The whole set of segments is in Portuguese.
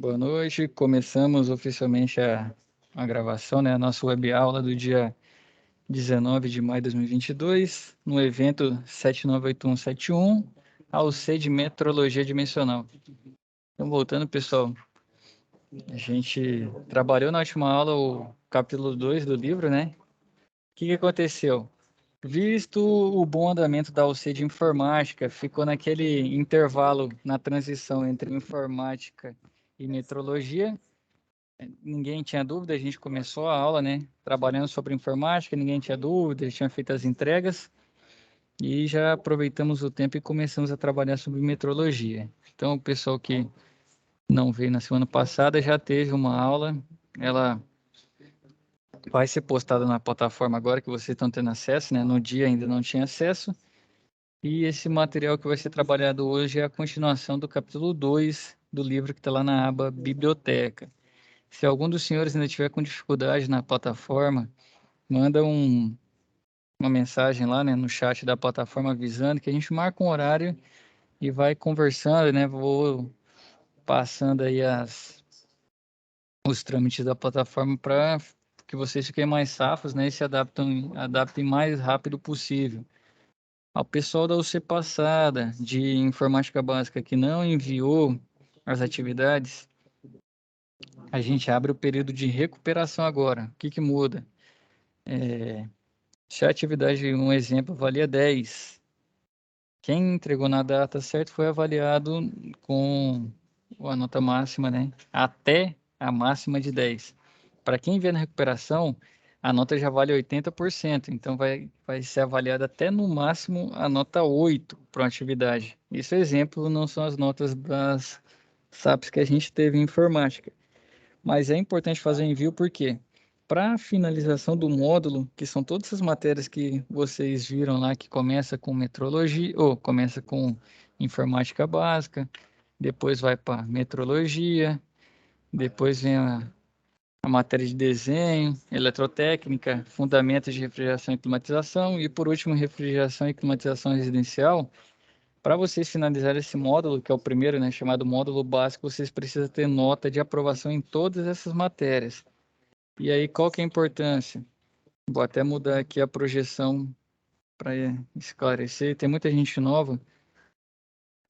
Boa noite. Começamos oficialmente a gravação, né? A nossa web aula do dia 19 de maio de 2022, no evento 798171, ao C de Metrologia Dimensional. Então, voltando, pessoal, a gente trabalhou na última aula o capítulo 2 do livro, né? O que aconteceu? Visto o bom andamento da UC de informática, ficou naquele intervalo na transição entre informática e metrologia. Ninguém tinha dúvida, a gente começou a aula, né, trabalhando sobre informática, ninguém tinha dúvida, tinha feito as entregas e já aproveitamos o tempo e começamos a trabalhar sobre metrologia. Então, o pessoal que não veio na semana passada já teve uma aula, ela vai ser postada na plataforma agora que vocês estão tendo acesso, né? No dia ainda não tinha acesso. E esse material que vai ser trabalhado hoje é a continuação do capítulo 2 do livro que está lá na aba Biblioteca. Se algum dos senhores ainda tiver com dificuldade na plataforma, manda uma mensagem lá, né, no chat da plataforma avisando que a gente marca um horário e vai conversando, né? Vou passando aí os trâmites da plataforma para que vocês fiquem mais safos, né, e se adaptem mais rápido possível. Ao pessoal da UC passada de informática básica que não enviou as atividades, a gente abre o período de recuperação agora. O que muda? Se a atividade, um exemplo, valia 10, quem entregou na data certa foi avaliado com a nota máxima, né? Até a máxima de 10. Para quem vê na recuperação, a nota já vale 80%, então vai ser avaliada até no máximo a nota 8 para uma atividade. Isso é exemplo, não são as notas das SAPs que a gente teve em informática. Mas é importante fazer o envio porque para a finalização do módulo, que são todas as matérias que vocês viram lá, que começa com metrologia, ou começa com informática básica, depois vai para metrologia, depois vem a matéria de desenho, eletrotécnica, fundamentos de refrigeração e climatização, e por último, refrigeração e climatização residencial. Para vocês finalizarem esse módulo, que é o primeiro, né, chamado módulo básico, vocês precisam ter nota de aprovação em todas essas matérias. E aí, qual que é a importância? Vou até mudar aqui a projeção para esclarecer. Tem muita gente nova.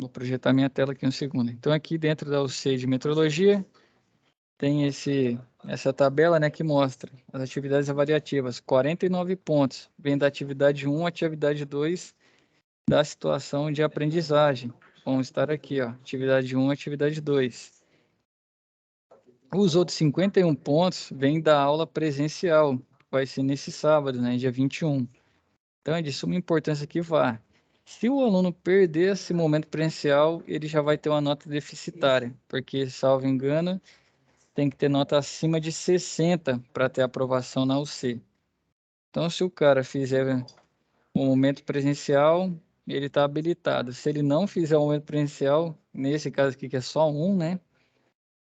Vou projetar minha tela aqui um segundo. Então, aqui dentro da UC de metrologia, tem essa tabela, né, que mostra as atividades avaliativas. 49 pontos. Vem da atividade 1 à atividade 2 da situação de aprendizagem. Vão estar aqui, ó, atividade 1, atividade 2. Os outros 51 pontos vêm da aula presencial, vai ser nesse sábado, né, dia 21. Então, é de suma importância que vá. Se o aluno perder esse momento presencial, ele já vai ter uma nota deficitária, porque, salvo engano, tem que ter nota acima de 60 para ter aprovação na UC. Então, se o cara fizer o momento presencial, ele está habilitado. Se ele não fizer o momento presencial, nesse caso aqui que é só um, né?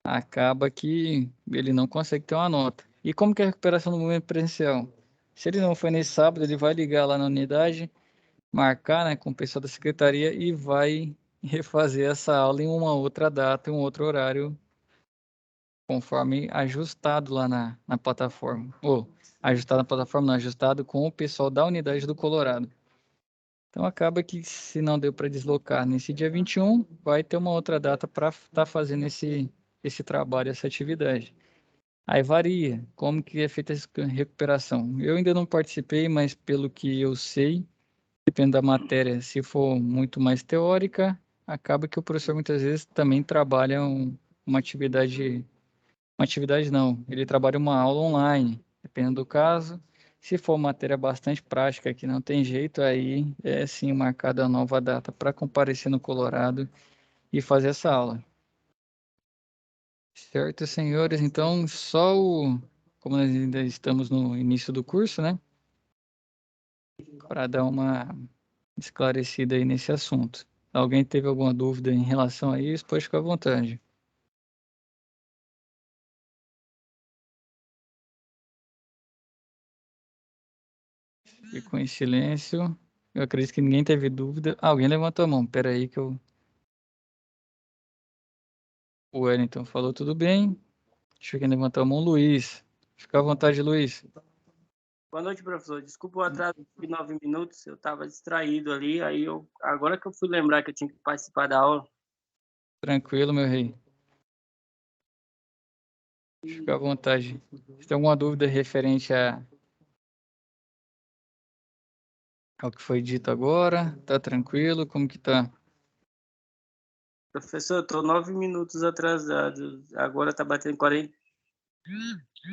Acaba que ele não consegue ter uma nota. E como que é a recuperação do momento presencial? Se ele não foi nesse sábado, ele vai ligar lá na unidade, marcar, né, com o pessoal da secretaria e vai refazer essa aula em uma outra data, em um outro horário, conforme ajustado lá na plataforma. Ou ajustado na plataforma, não, ajustado com o pessoal da unidade do Colorado. Então acaba que se não deu para deslocar nesse dia 21, vai ter uma outra data para estar fazendo esse trabalho, essa atividade. Aí varia como que é feita essa recuperação. Eu ainda não participei, mas pelo que eu sei, depende da matéria, se for muito mais teórica, acaba que o professor muitas vezes também trabalha uma atividade não, ele trabalha uma aula online, dependendo do caso. Se for matéria bastante prática, que não tem jeito, aí é sim marcada a nova data para comparecer no Colorado e fazer essa aula. Certo, senhores? Então, como nós ainda estamos no início do curso, né? Para dar uma esclarecida aí nesse assunto. Alguém teve alguma dúvida em relação a isso? Pode ficar à vontade. Ficou em silêncio. Eu acredito que ninguém teve dúvida. Ah, alguém levantou a mão. Espera aí que eu... O Wellington falou tudo bem. Deixa eu levantar a mão, Luiz. Fica à vontade, Luiz. Boa noite, professor. Desculpa o atraso de 9 minutos, eu estava distraído ali, agora que eu fui lembrar que eu tinha que participar da aula. Tranquilo, meu rei. Fica à vontade. Se tem alguma dúvida referente ao que foi dito agora, tá tranquilo? Como que tá? Professor, eu estou 9 minutos atrasado, agora está batendo 40.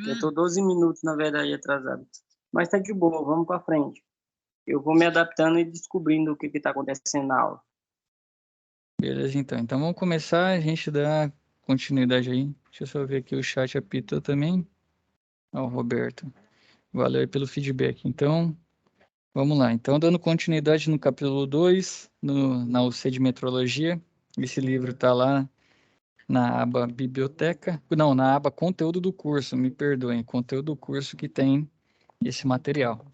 Eu estou 12 minutos, na verdade, atrasado. Mas tá de boa, vamos para frente. Eu vou me adaptando e descobrindo o que está acontecendo na aula. Beleza, então. Então vamos começar, a gente dá continuidade aí. Deixa eu só ver aqui o chat apitou também. Ó, o Roberto. Valeu aí pelo feedback. Então, vamos lá. Então, dando continuidade no capítulo 2, na UC de Metrologia. Esse livro está lá na aba Biblioteca. Não, na aba Conteúdo do curso, me perdoem. Conteúdo do curso que tem esse material.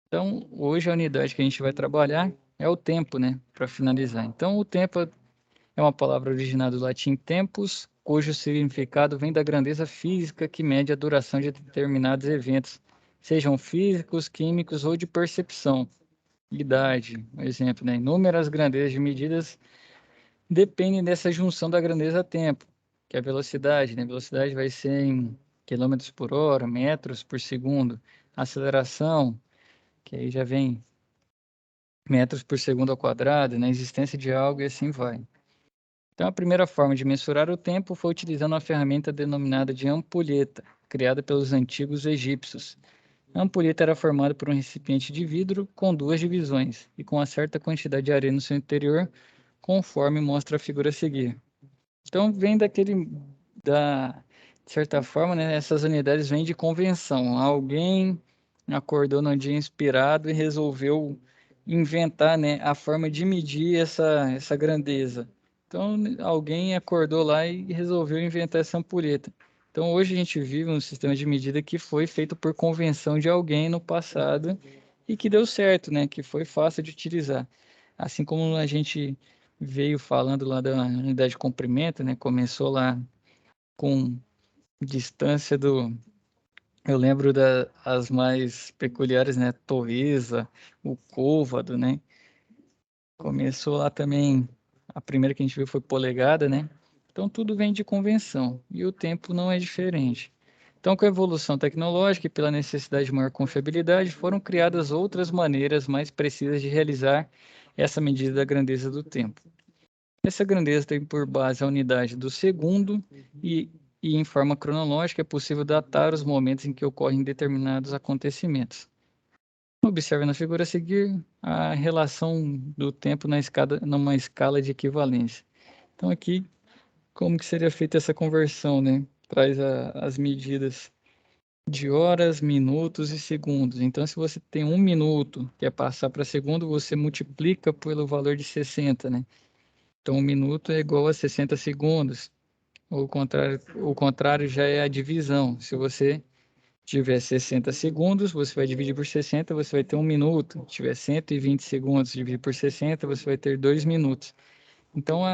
Então, hoje a unidade que a gente vai trabalhar é o tempo, né? Para finalizar. Então, o tempo é uma palavra originada do latim tempus, cujo significado vem da grandeza física que mede a duração de determinados eventos, sejam físicos, químicos ou de percepção. Idade, por exemplo, né? Inúmeras grandezas de medidas dependem dessa junção da grandeza-tempo, que é a velocidade, né? A velocidade vai ser em quilômetros por hora, metros por segundo. Aceleração, que aí já vem metros por segundo ao quadrado, na existência de algo e assim vai. Então, a primeira forma de mensurar o tempo foi utilizando uma ferramenta denominada de ampulheta, criada pelos antigos egípcios. A ampulheta era formada por um recipiente de vidro com duas divisões e com uma certa quantidade de areia no seu interior, conforme mostra a figura a seguir. Então, vem de certa forma, né, essas unidades vêm de convenção. Alguém acordou num dia inspirado e resolveu inventar, né, a forma de medir essa grandeza. Então, alguém acordou lá e resolveu inventar essa ampulheta. Então, hoje a gente vive um sistema de medida que foi feito por convenção de alguém no passado e que deu certo, né, que foi fácil de utilizar. Assim como a gente veio falando lá da unidade de comprimento, né? Começou lá com distância do. Eu lembro das mais peculiares, né? Torresa, o côvado, né? Começou lá também. A primeira que a gente viu foi polegada, né? Então tudo vem de convenção e o tempo não é diferente. Então, com a evolução tecnológica e pela necessidade de maior confiabilidade, foram criadas outras maneiras mais precisas de realizar essa medida da grandeza do tempo. Essa grandeza tem por base a unidade do segundo e em forma cronológica é possível datar os momentos em que ocorrem determinados acontecimentos. Observe na figura a seguir a relação do tempo numa escala de equivalência. Então aqui, como que seria feita essa conversão, né? Traz as medidas de horas, minutos e segundos. Então, se você tem 1 minuto, que é passar para segundo, você multiplica pelo valor de 60, né? Então, 1 minuto é igual a 60 segundos. O contrário já é a divisão. Se você tiver 60 segundos, você vai dividir por 60, você vai ter 1 minuto. Se tiver 120 segundos, dividir por 60, você vai ter 2 minutos. Então,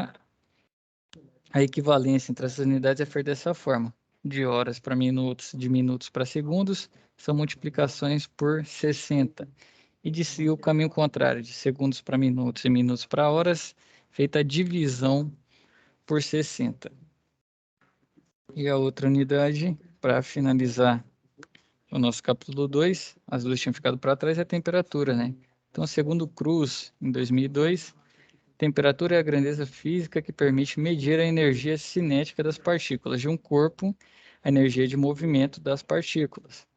a equivalência entre essas unidades é feita dessa forma. De horas para minutos, de minutos para segundos, são multiplicações por 60. E de si o caminho contrário, de segundos para minutos e minutos para horas, feita a divisão por 60. E a outra unidade, para finalizar o nosso capítulo 2, as duas tinham ficado para trás, é a temperatura, né? Então, segundo Cruz, em 2002, temperatura é a grandeza física que permite medir a energia cinética das partículas de um corpo, a energia de movimento das partículas.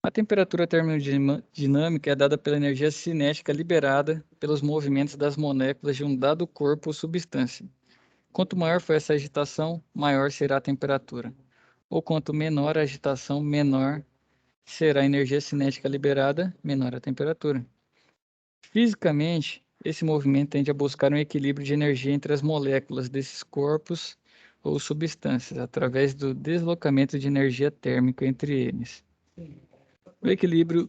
A temperatura termodinâmica é dada pela energia cinética liberada pelos movimentos das moléculas de um dado corpo ou substância. Quanto maior for essa agitação, maior será a temperatura. Ou quanto menor a agitação, menor será a energia cinética liberada, menor a temperatura. Fisicamente, esse movimento tende a buscar um equilíbrio de energia entre as moléculas desses corpos ou substâncias, através do deslocamento de energia térmica entre eles. O equilíbrio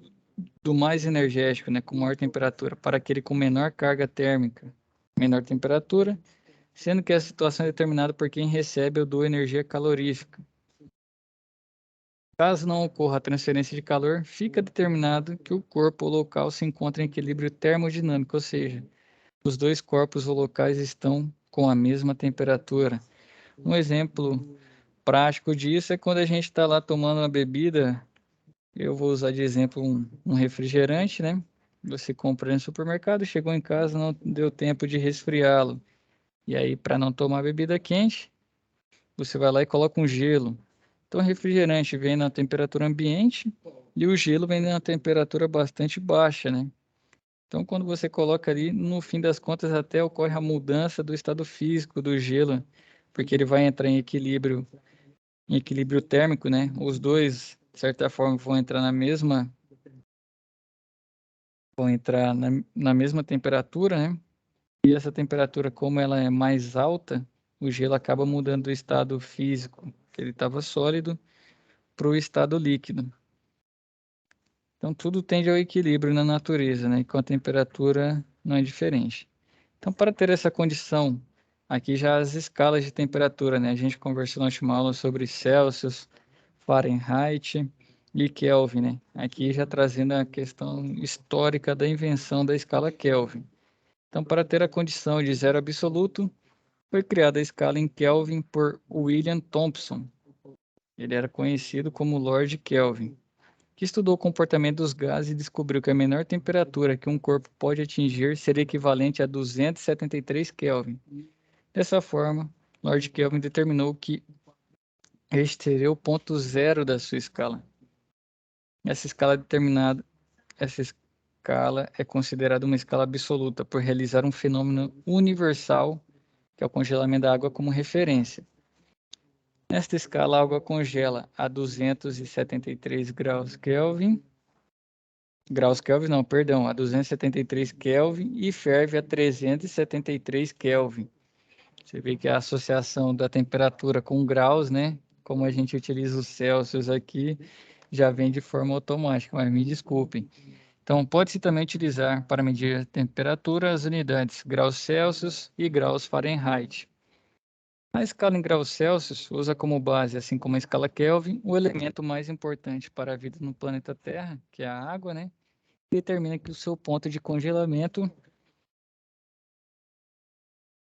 do mais energético, né, com maior temperatura, para aquele com menor carga térmica, menor temperatura, sendo que a situação é determinada por quem recebe ou doa energia calorífica. Caso não ocorra a transferência de calor, fica determinado que o corpo ou local se encontra em equilíbrio termodinâmico, ou seja, os dois corpos ou locais estão com a mesma temperatura. Um exemplo prático disso é quando a gente está lá tomando uma bebida, eu vou usar de exemplo um refrigerante, né? Você compra no supermercado, chegou em casa, não deu tempo de resfriá-lo. E aí, para não tomar bebida quente, você vai lá e coloca um gelo. Então, o refrigerante vem na temperatura ambiente e o gelo vem na temperatura bastante baixa, né? Então, quando você coloca ali, no fim das contas, até ocorre a mudança do estado físico do gelo, porque ele vai entrar em equilíbrio térmico, né? Os dois, de certa forma, vão entrar na mesma temperatura, né? E essa temperatura, como ela é mais alta, o gelo acaba mudando do estado físico, que ele estava sólido, para o estado líquido. Então, tudo tende ao equilíbrio na natureza, né? E com a temperatura não é diferente. Então, para ter essa condição, aqui já as escalas de temperatura, né? A gente conversou na última aula sobre Celsius, Fahrenheit e Kelvin, né? Aqui já trazendo a questão histórica da invenção da escala Kelvin. Então, para ter a condição de zero absoluto, foi criada a escala em Kelvin por William Thomson. Ele era conhecido como Lord Kelvin, que estudou o comportamento dos gases e descobriu que a menor temperatura que um corpo pode atingir seria equivalente a 273 Kelvin. Dessa forma, Lord Kelvin determinou que este seria o ponto zero da sua escala. Essa escala determinada, essa escala é considerada uma escala absoluta por realizar um fenômeno universal, que é o congelamento da água, como referência. Nesta escala, a água congela a 273 a 273 Kelvin e ferve a 373 Kelvin. Você vê que a associação da temperatura com graus, né? Como a gente utiliza os Celsius aqui, já vem de forma automática, mas me desculpem. Então, pode-se também utilizar para medir a temperatura as unidades graus Celsius e graus Fahrenheit. A escala em graus Celsius usa como base, assim como a escala Kelvin, o elemento mais importante para a vida no planeta Terra, que é a água, né? Determina que o seu ponto de congelamento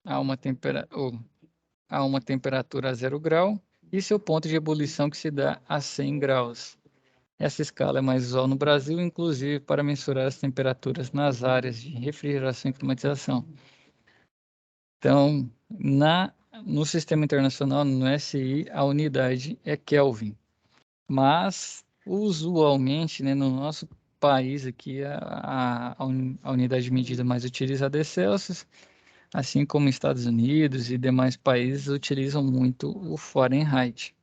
a uma temperatura a 0 grau e seu ponto de ebulição que se dá a 100 graus. Essa escala é mais usual no Brasil, inclusive para mensurar as temperaturas nas áreas de refrigeração e climatização. Então, no sistema internacional, no SI, a unidade é Kelvin. Mas, usualmente, né, no nosso país aqui, a unidade de medida mais utilizada é Celsius, assim como Estados Unidos e demais países utilizam muito o Fahrenheit.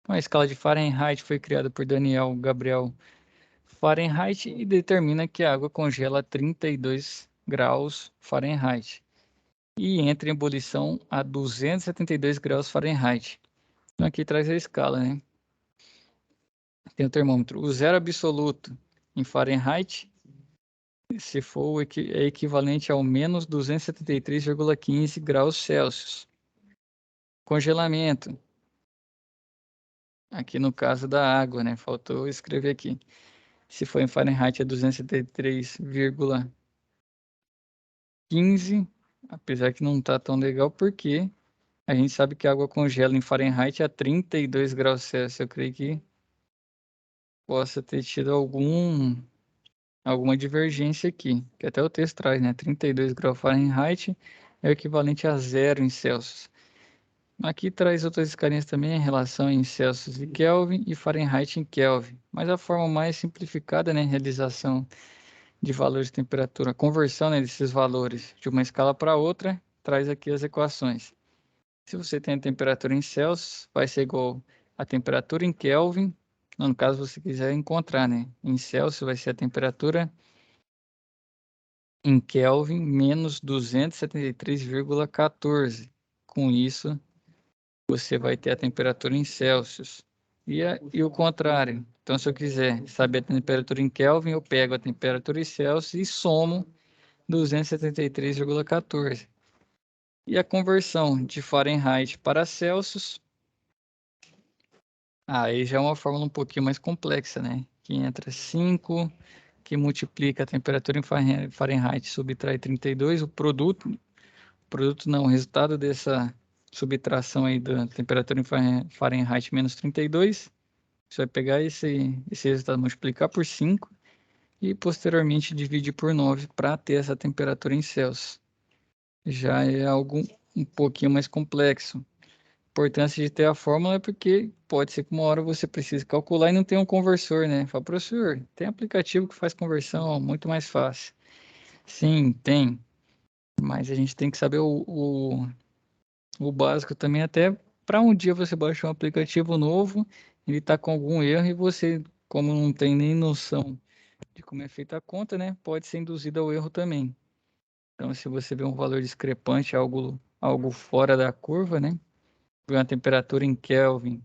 A escala de Fahrenheit foi criada por Daniel Gabriel Fahrenheit e determina que a água congela a 32 graus Fahrenheit e entra em ebulição a 272 graus Fahrenheit. Então aqui traz a escala, né? Tem o termômetro. O zero absoluto em Fahrenheit, se for, é equivalente ao menos 273,15 graus Celsius. Congelamento. Aqui no caso da água, né? Faltou escrever aqui. Se for em Fahrenheit é 273,15, apesar que não está tão legal, porque a gente sabe que a água congela em Fahrenheit a 32 graus Celsius. Eu creio que possa ter tido alguma divergência aqui, que até o texto traz, né? 32 graus Fahrenheit é o equivalente a zero em Celsius. Aqui traz outras escalinhas também em relação em Celsius e Kelvin e Fahrenheit em Kelvin, mas a forma mais simplificada, né, realização de valores de temperatura, conversão, né, desses valores de uma escala para outra, traz aqui as equações. Se você tem a temperatura em Celsius, vai ser igual a temperatura em Kelvin, no caso você quiser encontrar, né, em Celsius vai ser a temperatura em Kelvin menos 273,14. Com isso, você vai ter a temperatura em Celsius. E o contrário. Então, se eu quiser saber a temperatura em Kelvin, eu pego a temperatura em Celsius e somo 273,14. E a conversão de Fahrenheit para Celsius, aí já é uma fórmula um pouquinho mais complexa, né? Que entra 5, que multiplica a temperatura em Fahrenheit, subtrai 32, o produto não, o resultado dessa subtração aí da temperatura em Fahrenheit menos 32, você vai pegar esse resultado, multiplicar por 5 e posteriormente dividir por 9 para ter essa temperatura em Celsius. Já é algo um pouquinho mais complexo. A importância de ter a fórmula é porque pode ser que uma hora você precise calcular e não tem um conversor, né? Fala, professor, tem aplicativo que faz conversão muito mais fácil. Sim, tem, mas a gente tem que saber o básico também, até para um dia você baixar um aplicativo novo, ele está com algum erro e você, como não tem nem noção de como é feita a conta, né? Pode ser induzido ao erro também. Então, se você vê um valor discrepante, algo fora da curva, né? Vê uma temperatura em Kelvin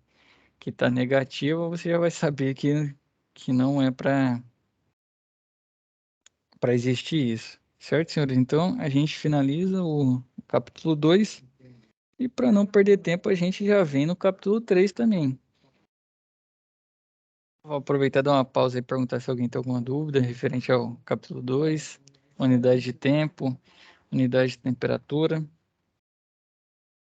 que está negativa, você já vai saber que não é para existir isso. Certo, senhores? Então, a gente finaliza o capítulo 2 e para não perder tempo, a gente já vem no capítulo 3 também. Vou aproveitar e dar uma pausa e perguntar se alguém tem alguma dúvida referente ao capítulo 2, unidade de tempo, unidade de temperatura.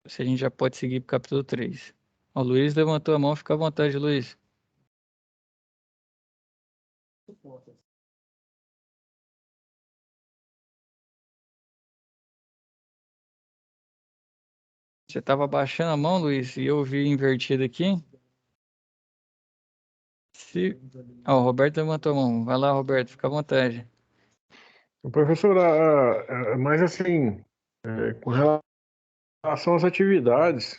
Se a gente já pode seguir para o capítulo 3. O Luiz levantou a mão, fica à vontade, Luiz. Você estava baixando a mão, Luiz, e eu vi invertido aqui. O Roberto levantou a mão. Vai lá, Roberto, fica à vontade. Professor, mas assim, com relação às atividades,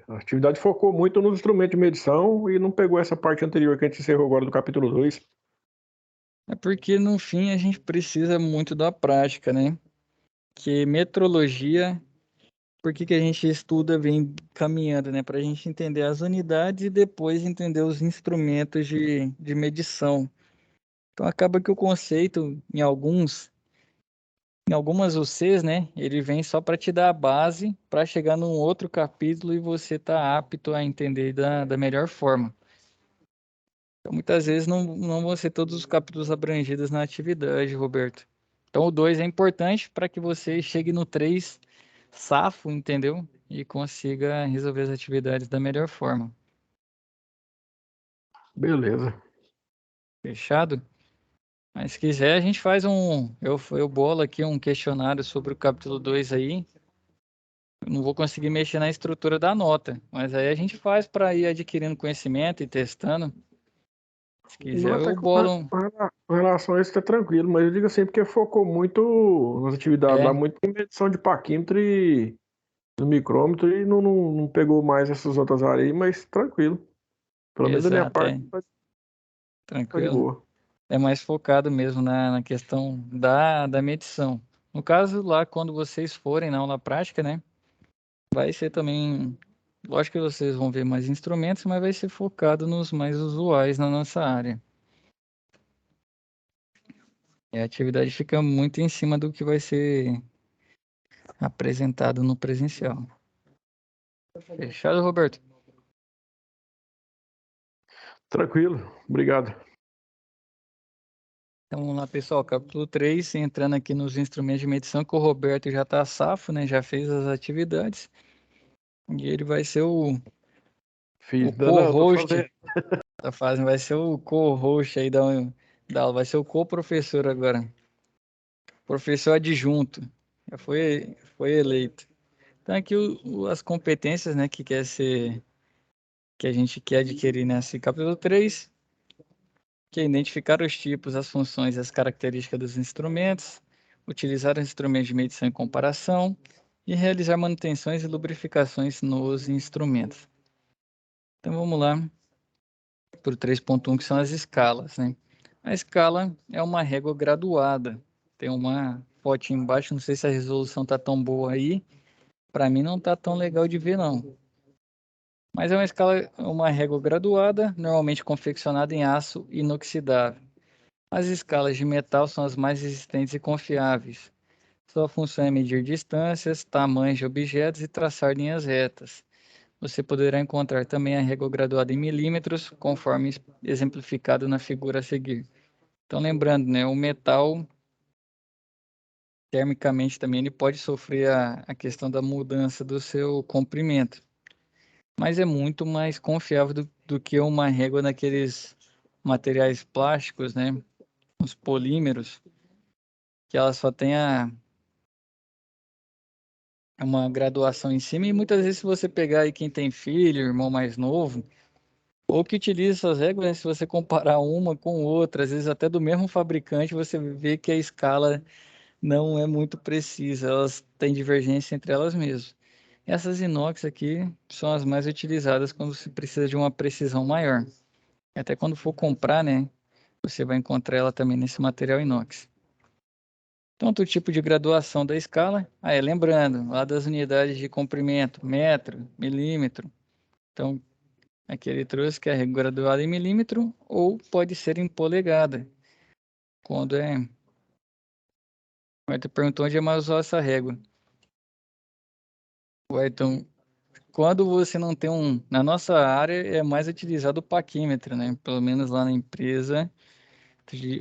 a atividade focou muito nos instrumentos de medição e não pegou essa parte anterior que a gente encerrou agora do capítulo 2. É porque no fim a gente precisa muito da prática, né? Que metrologia, por que a gente estuda, vem caminhando, né? Para a gente entender as unidades e depois entender os instrumentos de medição. Então acaba que o conceito, em algumas UCs, né? Ele vem só para te dar a base para chegar num outro capítulo e você tá apto a entender da melhor forma. Então, muitas vezes não vão ser todos os capítulos abrangidos na atividade, Roberto. Então, o 2 é importante para que você chegue no 3 safo, entendeu? E consiga resolver as atividades da melhor forma. Beleza. Fechado? Mas se quiser, a gente faz eu bolo aqui um questionário sobre o capítulo 2 aí. Eu não vou conseguir mexer na estrutura da nota, mas aí a gente faz para ir adquirindo conhecimento e testando. Se quiser, Não, até eu com bolo um. com relação a isso tá tranquilo, mas eu digo assim, porque focou muito nas atividades lá, É, muito em medição de paquímetro e no micrômetro e não pegou mais essas outras áreas aí, mas tranquilo. Pelo menos da minha exato, parte, é. tá de Tranquilo. boa. É mais focado mesmo na questão da medição. No caso, lá, quando vocês forem na aula prática, né? Vai ser também. Lógico que vocês vão ver mais instrumentos, mas vai ser focado nos mais usuais na nossa área. E a atividade fica muito em cima do que vai ser apresentado no presencial. Fechado, Roberto? Tranquilo, obrigado. Então vamos lá, pessoal. Capítulo 3, entrando aqui nos instrumentos de medição, que o Roberto já está safo, né? Já fez as atividades. E ele vai ser o Fiz, não, eu tô fazendo. co-host da fase, vai ser o co-host aí da aula, vai ser o co-professor agora. Professor adjunto. Já foi eleito. Então aqui as competências, né, que a gente quer adquirir nesse capítulo 3, que é identificar os tipos, as funções e as características dos instrumentos, utilizar os instrumentos de medição e comparação e realizar manutenções e lubrificações nos instrumentos. Então vamos lá para o 3.1, que são as escalas, né? A escala é uma régua graduada. Tem uma fotinha embaixo, não sei se a resolução tá tão boa aí. Para mim não tá tão legal de ver não. Mas é uma escala, uma régua graduada, normalmente confeccionada em aço inoxidável. As escalas de metal são as mais resistentes e confiáveis. Sua função é medir distâncias, tamanhos de objetos e traçar linhas retas. Você poderá encontrar também a régua graduada em milímetros, conforme exemplificado na figura a seguir. Então, lembrando, né, o metal, termicamente também, ele pode sofrer a questão da mudança do seu comprimento, mas é muito mais confiável do que uma régua naqueles materiais plásticos, né, os polímeros, que ela só tem uma graduação em cima, e muitas vezes se você pegar aí quem tem filho, irmão mais novo, ou que utiliza essas réguas, né, se você comparar uma com outra, às vezes até do mesmo fabricante, você vê que a escala não é muito precisa, elas têm divergência entre elas mesmas. Essas inox aqui são as mais utilizadas quando se precisa de uma precisão maior. Até quando for comprar, né, você vai encontrar ela também nesse material inox. Então, outro tipo de graduação da escala, lembrando, lá das unidades de comprimento, metro, milímetro. Então, aqui ele trouxe que é graduada em milímetro ou pode ser em polegada. Quando é... O Ayrton perguntou onde é mais usar essa régua. O Ayrton, quando você não tem na nossa área é mais utilizado o paquímetro, né? Pelo menos lá na empresa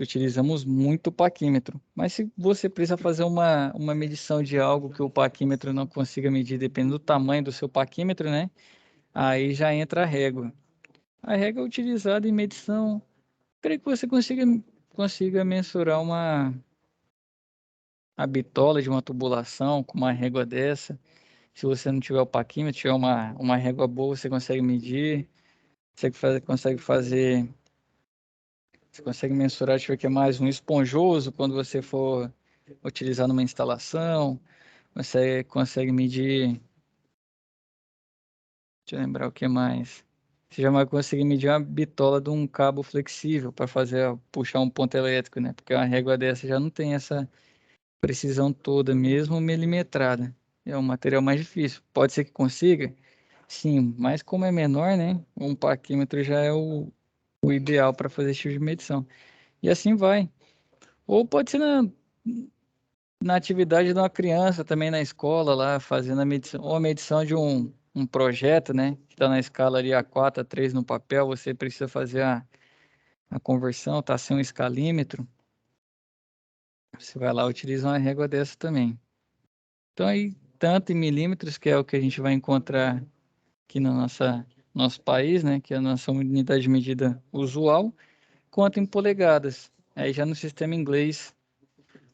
utilizamos muito o paquímetro. Mas se você precisa fazer uma medição de algo que o paquímetro não consiga medir, dependendo do tamanho do seu paquímetro, né? Aí já entra a régua. A régua é utilizada em medição. Creio que você consiga mensurar a bitola de uma tubulação com uma régua dessa. Se você não tiver o paquímetro, tiver uma régua boa, você consegue medir. Você consegue mensurar, deixa eu ver o que é mais, um esponjoso quando você for utilizar numa instalação. Você consegue medir, deixa eu lembrar o que mais. Você já vai conseguir medir uma bitola de um cabo flexível para puxar um ponto elétrico, né? Porque uma régua dessa já não tem essa precisão toda, mesmo milimetrada. É um material mais difícil. Pode ser que consiga? Sim, mas como é menor, né? Um paquímetro já é o ideal para fazer esse tipo de medição. E assim vai. Ou pode ser na atividade de uma criança também na escola, lá fazendo a medição, ou a medição de um projeto, né? Que está na escala ali A4, A3 no papel, você precisa fazer a conversão, tá sem um escalímetro. Você vai lá e utiliza uma régua dessa também. Então aí, tanto em milímetros, que é o que a gente vai encontrar aqui no nosso país, né? Que é a nossa unidade de medida usual, quanto em polegadas. Aí já no sistema inglês,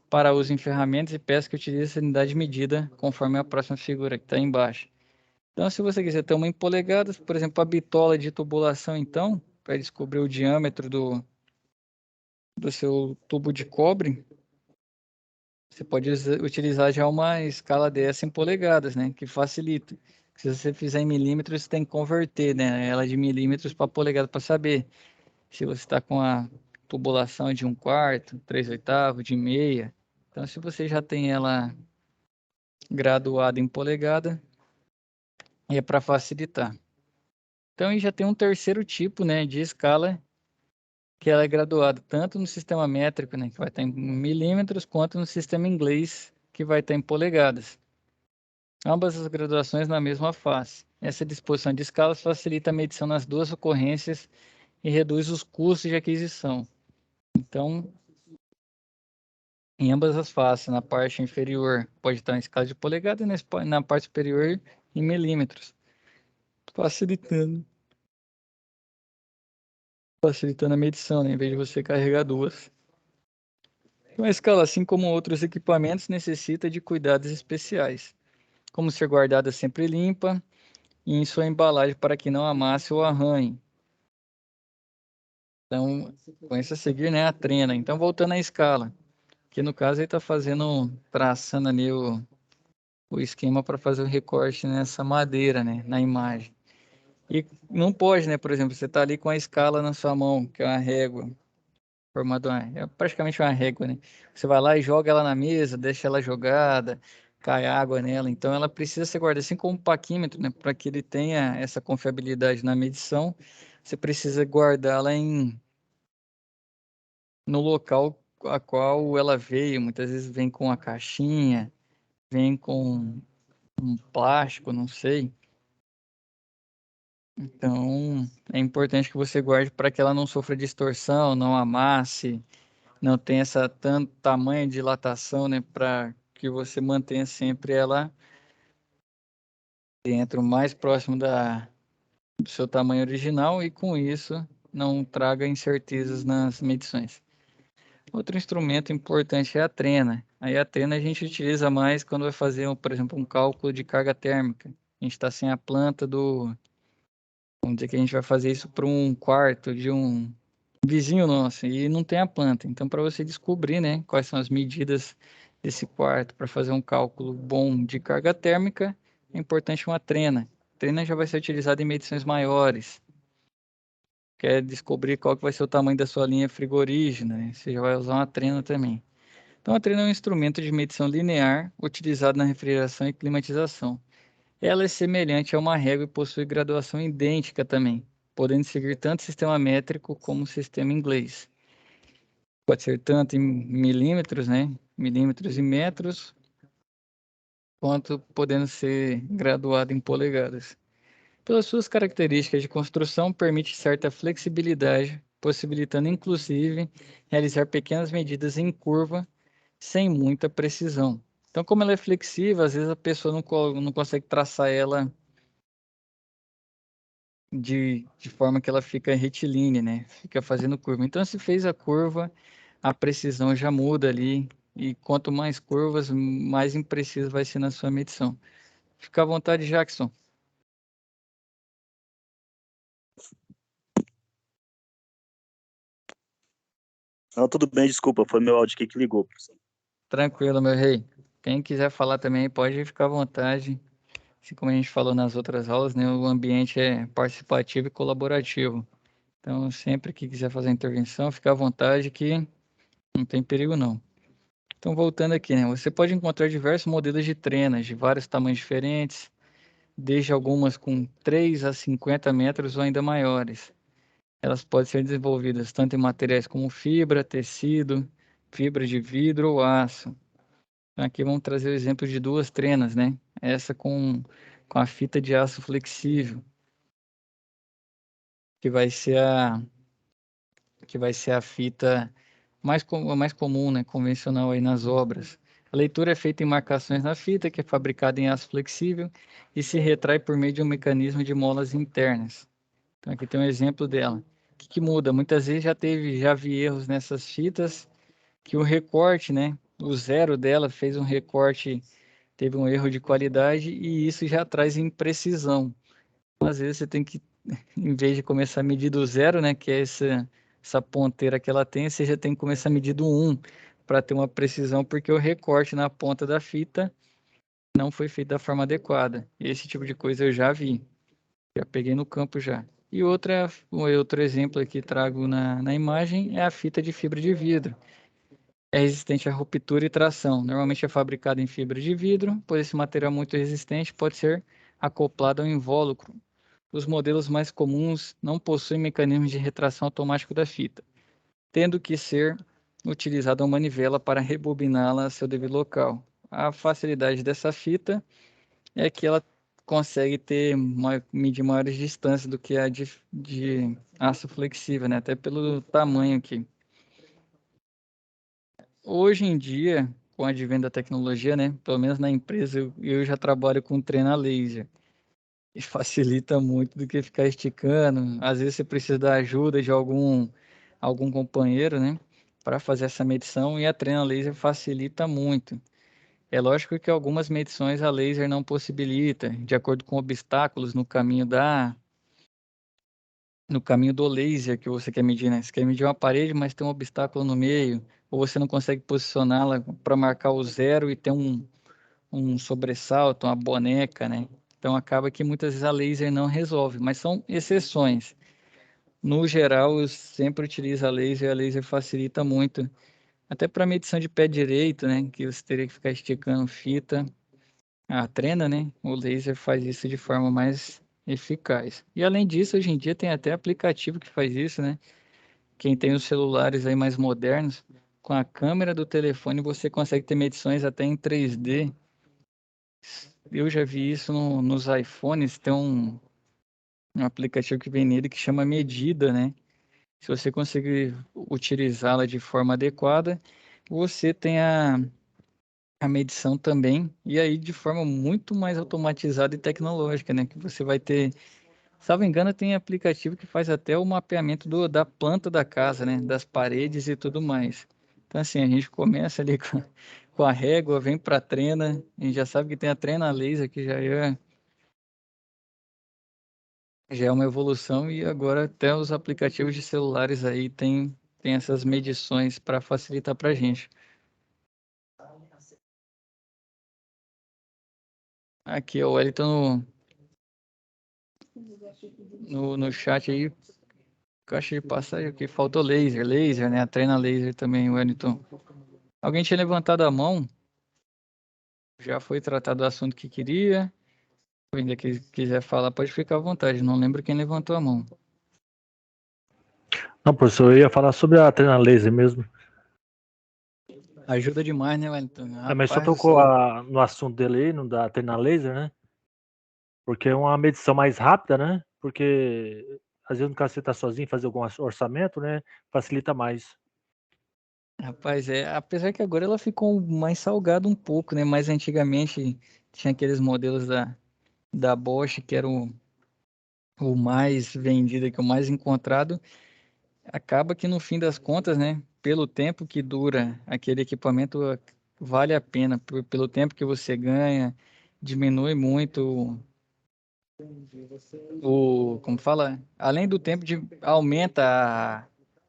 para uso em ferramentas e pesca, utiliza essa unidade de medida conforme a próxima figura que está embaixo. Então, se você quiser ter uma em polegadas, por exemplo, a bitola de tubulação, então, para descobrir o diâmetro do seu tubo de cobre, você pode utilizar já uma escala dessa em polegadas, né? Que facilita. Se você fizer em milímetros, você tem que converter, né? Ela de milímetros para polegada para saber se você está com a tubulação de 1/4, 3/8, de meia. Então, se você já tem ela graduada em polegada, é para facilitar. Então, aí já tem um terceiro tipo, né, de escala, que ela é graduada tanto no sistema métrico, né, que vai estar em milímetros, quanto no sistema inglês, que vai estar em polegadas. Ambas as graduações na mesma face. Essa disposição de escalas facilita a medição nas duas ocorrências e reduz os custos de aquisição. Então, em ambas as faces, na parte inferior pode estar em escala de polegada e na parte superior em milímetros, facilitando a medição, né, em vez de você carregar duas. Uma escala, assim como outros equipamentos, necessita de cuidados especiais, como ser guardada sempre limpa e em sua embalagem para que não amasse ou arranhe. Então, começa a seguir, né, a trena. Então, voltando à escala, que no caso ele está traçando ali o esquema para fazer o recorte nessa madeira, né, na imagem. E não pode, né, por exemplo, você está ali com a escala na sua mão, que é uma régua, é praticamente uma régua, né? Você vai lá e joga ela na mesa, deixa ela jogada, cai água nela, então ela precisa ser guardada, assim como o paquímetro, né? Para que ele tenha essa confiabilidade na medição, você precisa guardá-la no local a qual ela veio. Muitas vezes vem com a caixinha, vem com um plástico, não sei. Então, é importante que você guarde para que ela não sofra distorção, não amasse, não tenha essa tanto tamanho de dilatação, né, para que você mantenha sempre ela dentro, mais próximo do seu tamanho original e com isso não traga incertezas nas medições. Outro instrumento importante é a trena. Aí a trena a gente utiliza mais quando vai fazer, por exemplo, um cálculo de carga térmica. A gente está sem a planta do... Vamos dizer que a gente vai fazer isso para um quarto de um vizinho nosso e não tem a planta. Então, para você descobrir, né, quais são as medidas desse quarto para fazer um cálculo bom de carga térmica, é importante uma trena. A trena já vai ser utilizada em medições maiores. Quer descobrir qual que vai ser o tamanho da sua linha frigorígena, né? Você já vai usar uma trena também. Então, a trena é um instrumento de medição linear utilizado na refrigeração e climatização. Ela é semelhante a uma régua e possui graduação idêntica também, podendo seguir tanto sistema métrico como sistema inglês. Pode ser tanto em milímetros, né? Milímetros e metros, quanto podendo ser graduado em polegadas. Pelas suas características de construção, permite certa flexibilidade, possibilitando inclusive realizar pequenas medidas em curva sem muita precisão. Então, como ela é flexível, às vezes a pessoa não consegue traçar ela de forma que ela fica retilínea, né? Fica fazendo curva. Então, se fez a curva, a precisão já muda ali. E quanto mais curvas, mais impreciso vai ser na sua medição. Fica à vontade, Jackson. Não, tudo bem, desculpa, foi meu áudio aqui que ligou, professor. Tranquilo, meu rei. Quem quiser falar também, pode ficar à vontade. Assim como a gente falou nas outras aulas, né, o ambiente é participativo e colaborativo. Então, sempre que quiser fazer a intervenção, fica à vontade que não tem perigo não. Então, voltando aqui, né, você pode encontrar diversos modelos de trenas de vários tamanhos diferentes, desde algumas com 3 a 50 metros ou ainda maiores. Elas podem ser desenvolvidas tanto em materiais como fibra, tecido, fibra de vidro ou aço. Então, aqui vamos trazer o exemplo de duas trenas, né? Essa com a fita de aço flexível, que vai ser a fita mais comum, né? Convencional aí nas obras. A leitura é feita em marcações na fita, que é fabricada em aço flexível e se retrai por meio de um mecanismo de molas internas. Então, aqui tem um exemplo dela. O que muda? Muitas vezes já vi erros nessas fitas que o recorte, né? O zero dela fez um recorte, teve um erro de qualidade e isso já traz imprecisão. Às vezes você tem que, em vez de começar a medir do zero, né? Que é essa ponteira que ela tem, você já tem que começar a medir do 1 para ter uma precisão, porque o recorte na ponta da fita não foi feito da forma adequada. Esse tipo de coisa eu já vi. Já peguei no campo já. E outro exemplo aqui trago na imagem é a fita de fibra de vidro. É resistente à ruptura e tração. Normalmente é fabricada em fibra de vidro, pois esse material muito resistente pode ser acoplado ao invólucro. Os modelos mais comuns não possuem mecanismo de retração automático da fita, tendo que ser utilizada uma manivela para rebobiná-la a seu devido local. A facilidade dessa fita é que ela consegue medir maiores distâncias do que a de aço flexível, né? Até pelo tamanho aqui. Hoje em dia, com o advento da tecnologia, né? Pelo menos na empresa, eu já trabalho com treino a laser. E facilita muito do que ficar esticando. Às vezes você precisa da ajuda de algum companheiro, né? Para fazer essa medição e a treina laser facilita muito. É lógico que algumas medições a laser não possibilita, de acordo com obstáculos no caminho do laser que você quer medir, né? Você quer medir uma parede, mas tem um obstáculo no meio, ou você não consegue posicioná-la para marcar o zero e tem um sobressalto, uma boneca, né? Então acaba que muitas vezes a laser não resolve, mas são exceções. No geral, eu sempre utilizo a laser facilita muito, até para medição de pé direito, né? Que você teria que ficar esticando fita. A trena, né? O laser faz isso de forma mais eficaz. E além disso, hoje em dia tem até aplicativo que faz isso, né? Quem tem os celulares aí mais modernos com a câmera do telefone você consegue ter medições até em 3D. Eu já vi isso nos iPhones, tem um aplicativo que vem nele que chama Medida, né? Se você conseguir utilizá-la de forma adequada, você tem a medição também, e aí de forma muito mais automatizada e tecnológica, né? Que você vai ter, salvo engano, tem aplicativo que faz até o mapeamento da planta da casa, né? Das paredes e tudo mais. Então, assim, a gente começa ali com a régua, vem para a trena, a gente já sabe que tem a trena laser, que já é uma evolução, e agora até os aplicativos de celulares aí tem essas medições para facilitar para a gente. Aqui, ó, o Wellington no chat aí, caixa de passagem aqui, faltou laser, né? A treina laser também, Wellington. Alguém tinha levantado a mão? Já foi tratado o assunto que queria? Ou ainda quiser falar, pode ficar à vontade. Não lembro quem levantou a mão. Não, professor, eu ia falar sobre a treina laser mesmo. Ajuda demais, né, Wellington? Mas só Rapaz do tocou céu. no assunto dele aí, no da treina laser, né? Porque é uma medição mais rápida, né? Porque às vezes no caso você está sozinho, fazer algum orçamento, né? Facilita mais. Rapaz, apesar que agora ela ficou mais salgada um pouco, né? Mas antigamente tinha aqueles modelos da Bosch que era o mais vendido, que é o mais encontrado. Acaba que no fim das contas, né? Pelo tempo que dura aquele equipamento, vale a pena. Pelo tempo que você ganha, diminui muito como fala? Além do tempo, aumenta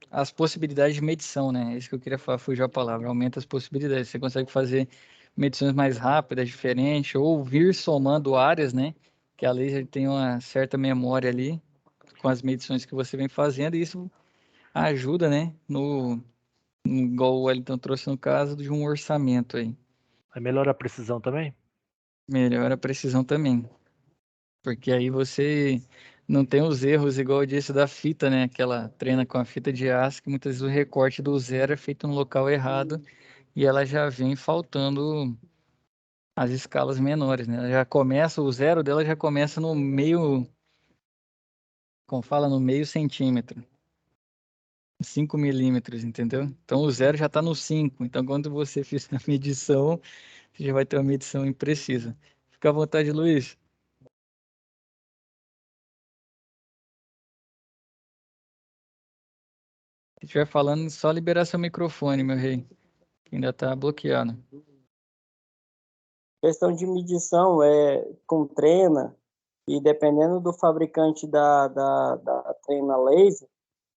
as possibilidades de medição, né? É isso que eu queria falar, fugiu a palavra. Aumenta as possibilidades. Você consegue fazer medições mais rápidas, diferentes, ou vir somando áreas, né? Que a laser tem uma certa memória ali com as medições que você vem fazendo, e isso ajuda, né? Igual o Wellington trouxe no caso de um orçamento aí. Aí melhora a precisão também? Melhora a precisão também. Porque aí você não tem os erros, igual eu disse, da fita, né? Aquela treina com a fita de aço, que muitas vezes o recorte do zero é feito no local errado e ela já vem faltando as escalas menores, né? Ela já começa, o zero dela já começa no meio, como fala, no meio centímetro. 5 milímetros, entendeu? Então o zero já está no 5. Então quando você fizer a medição, você já vai ter uma medição imprecisa. Fica à vontade, Luiz. Se estiver falando, só liberar seu microfone, meu rei, que ainda está bloqueado. Questão de medição com trena, e dependendo do fabricante da trena laser,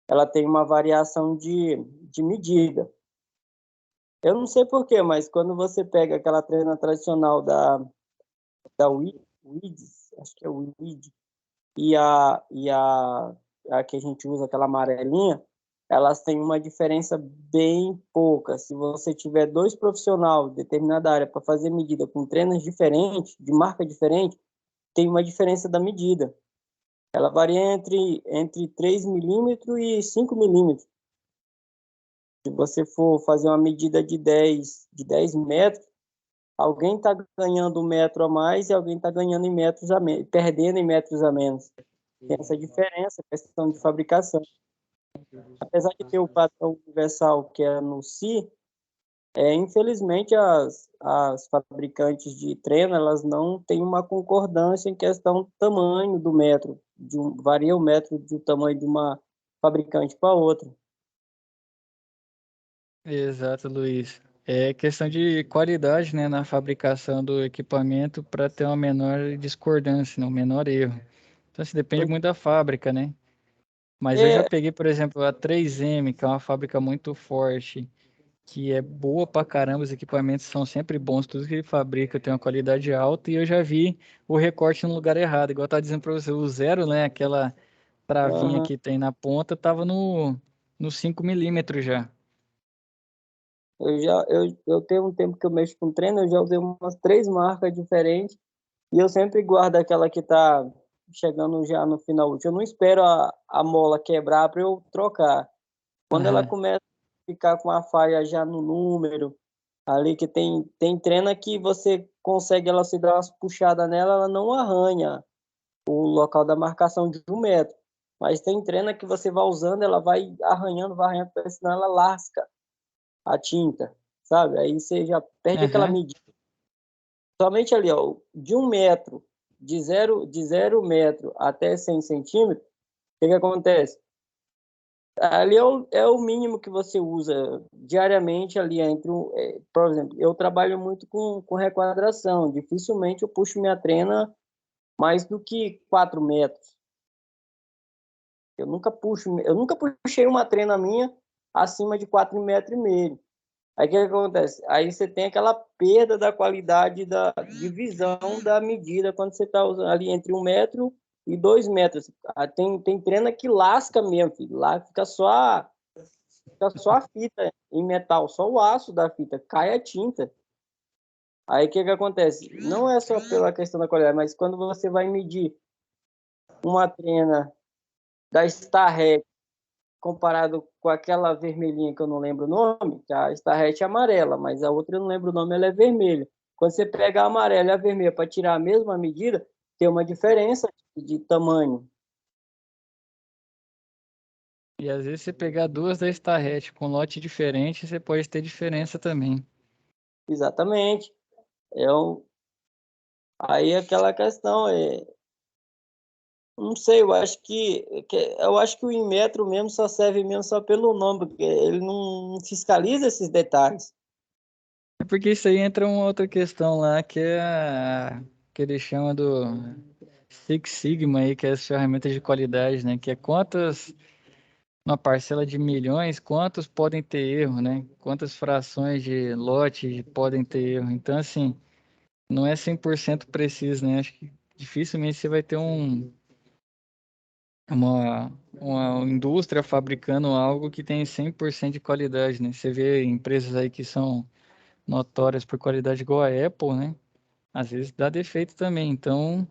ela tem uma variação de medida. Eu não sei porquê, mas quando você pega aquela trena tradicional da WIDS, acho que é o WID, a que a gente usa, aquela amarelinha, elas têm uma diferença bem pouca. Se você tiver dois profissionais de determinada área para fazer medida com trenas diferentes, de marca diferente, tem uma diferença da medida. Ela varia entre 3 milímetros e 5 milímetros. Se você for fazer uma medida de 10 metros, alguém está ganhando 1 metro a mais e alguém está ganhando em metros a menos, perdendo em metros a menos. Tem essa diferença, questão de fabricação. Apesar de ter o padrão universal, que é no CI, infelizmente as fabricantes de treino, elas não têm uma concordância em questão do tamanho do metro. Varia o metro do tamanho de uma fabricante para outra. Exato, Luiz. É questão de qualidade, né, na fabricação do equipamento para ter uma menor discordância, né, um menor erro. Então, assim, depende muito da fábrica, né? Mas eu já É, peguei, por exemplo, a 3M, que é uma fábrica muito forte, que é boa pra caramba, os equipamentos são sempre bons, tudo que ele fabrica tem uma qualidade alta, e eu já vi o recorte no lugar errado, igual eu tava dizendo para você, o zero, né, aquela travinha uhum. que tem na ponta, tava no 5 milímetros já. Eu tenho um tempo que eu mexo com treino, eu já usei umas 3 marcas diferentes e eu sempre guardo aquela que está chegando já no final útil. Eu não espero a mola quebrar para eu trocar. Quando ela Aham. começa a ficar com a falha já no número, ali que tem trena que você consegue, ela se dar umas puxadas nela, ela não arranha o local da marcação de 1 metro. Mas tem trena que você vai usando, ela vai arranhando, senão ela lasca a tinta, sabe? Aí você já perde aquela Aham. medida. Somente ali, ó, de 1 metro, de zero metro até 100 centímetros, o que acontece? Ali é o mínimo que você usa diariamente ali por exemplo, eu trabalho muito com requadração, dificilmente eu puxo minha trena mais do que 4 metros. Eu nunca puxei uma trena minha acima de 4,5 metros. Aí o que acontece? Aí você tem aquela perda da qualidade da divisão da medida quando você está usando ali entre 1 metro e 2 metros. Tem trena que lasca mesmo, filho. Lá fica só a fita em metal, só o aço da fita, cai a tinta. Aí o que acontece? Não é só pela questão da qualidade, mas quando você vai medir uma trena da Starrett comparado com aquela vermelhinha que eu não lembro o nome, que a Starrett é amarela, mas a outra eu não lembro o nome, ela é vermelha. Quando você pega a amarela e a vermelha para tirar a mesma medida, tem uma diferença de tamanho. E às vezes você pegar duas da Starrett com lote diferente, você pode ter diferença também. Exatamente. Aí aquela questão não sei, eu acho que o Inmetro mesmo só serve mesmo só pelo nome, porque ele não fiscaliza esses detalhes. É porque isso aí entra uma outra questão lá, que é que eles chamam do Six Sigma aí, que é as ferramentas de qualidade, né? Que é quantas, uma parcela de milhões, quantos podem ter erro, né? Quantas frações de lote podem ter erro. Então, assim, não é 100% preciso, né? Acho que dificilmente você vai ter uma indústria fabricando algo que tem 100% de qualidade, né? Você vê empresas aí que são notórias por qualidade igual a Apple, né? Às vezes dá defeito também. Então,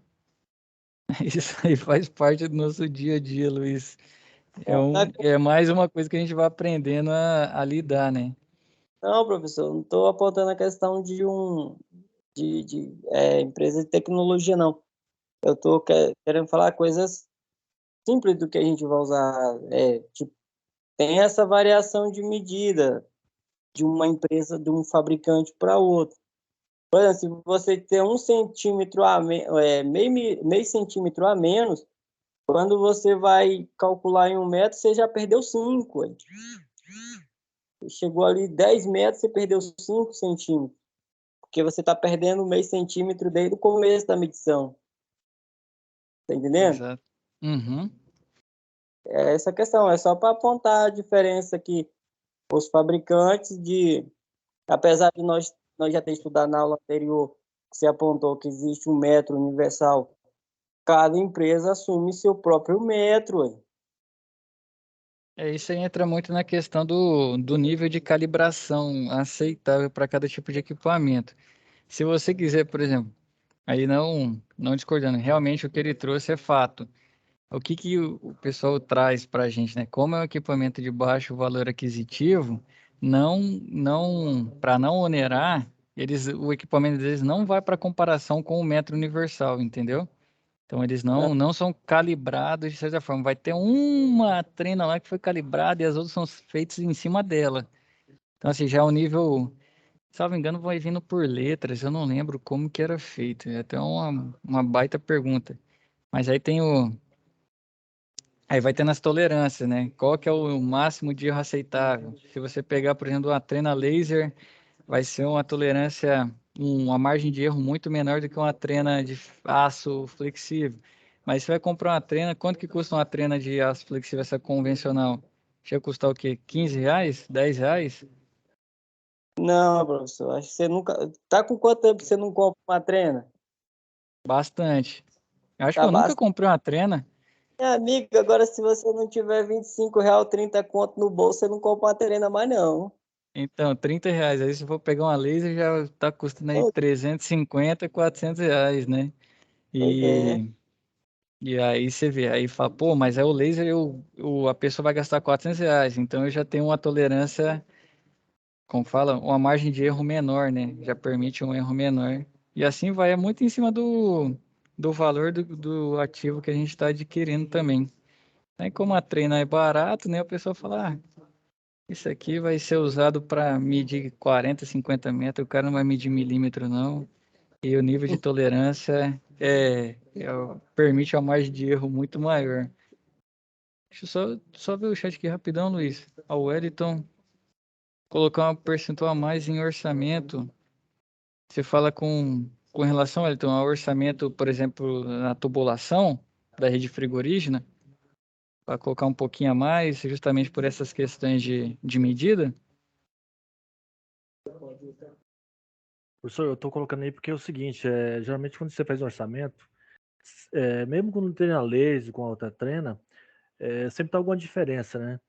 isso aí faz parte do nosso dia a dia, Luiz. É mais uma coisa que a gente vai aprendendo a lidar, né? Não, professor, não estou apontando a questão de empresa de tecnologia, não. Eu estou querendo falar coisas simples do que a gente vai usar. Tipo, tem essa variação de medida de uma empresa, de um fabricante para outro. Por exemplo, se você tem 1 centímetro meio centímetro a menos, quando você vai calcular em 1 metro, você já perdeu 5. Chegou ali 10 metros, você perdeu 5 centímetros. Porque você está perdendo meio centímetro desde o começo da medição. Tá entendendo? Exato. Uhum. É essa questão, é só para apontar a diferença que os fabricantes apesar de nós já ter estudado na aula anterior, que se apontou que existe um metro universal, cada empresa assume seu próprio metro. Isso aí entra muito na questão do nível de calibração aceitável para cada tipo de equipamento. Se você quiser, por exemplo, aí não discordando, realmente o que ele trouxe é fato. O que o pessoal traz para a gente, né? Como é um equipamento de baixo valor aquisitivo, para não onerar, o equipamento deles não vai para comparação com o metro universal, entendeu? Então eles não são calibrados de certa forma. Vai ter uma trena lá que foi calibrada e as outras são feitas em cima dela. Então assim, já é um nível, salvo engano, vai vindo por letras. Eu não lembro como que era feito. É até uma baita pergunta. Mas aí vai tendo as tolerâncias, né? Qual que é o máximo de erro aceitável? Se você pegar, por exemplo, uma trena laser, vai ser uma tolerância, uma margem de erro muito menor do que uma trena de aço flexível. Mas você vai comprar uma trena, quanto que custa uma trena de aço flexível, essa convencional? Chega a custar o quê? R$ 15? R$ 10? Não, professor, acho que você nunca. Tá com quanto tempo que você não compra uma trena? Bastante. Eu acho que Tá eu nunca bastante. comprei uma trena. Minha amiga, agora se você não tiver R$ 25, 30 conto no bolso, você não compra uma trena mais, não. Então, R$ 30. Aí se for pegar uma laser, já tá custando aí Oh, R$ 350, R$ 400, né? pois é. E E aí você vê, aí fala, pô, mas é o laser, a pessoa vai gastar R$ 400, então eu já tenho uma tolerância, como fala, uma margem de erro menor, né? Já permite um erro menor. E assim vai, é muito em cima do valor do ativo que a gente está adquirindo também. Aí como a treina é barato, né? O pessoal fala, isso aqui vai ser usado para medir 40, 50 metros, o cara não vai medir milímetro, não. E o nível de tolerância permite uma margem de erro muito maior. Deixa eu só ver o chat aqui rapidão, Luiz. A Wellington colocar um percentual a mais em orçamento. Você fala com relação, Wellington, ao orçamento, por exemplo, na tubulação da rede frigorígena, para colocar um pouquinho a mais, justamente por essas questões de medida? Professor, eu estou colocando aí porque é o seguinte, geralmente quando você faz um orçamento, mesmo quando treina a laser com a outra treina, sempre tá alguma diferença, né?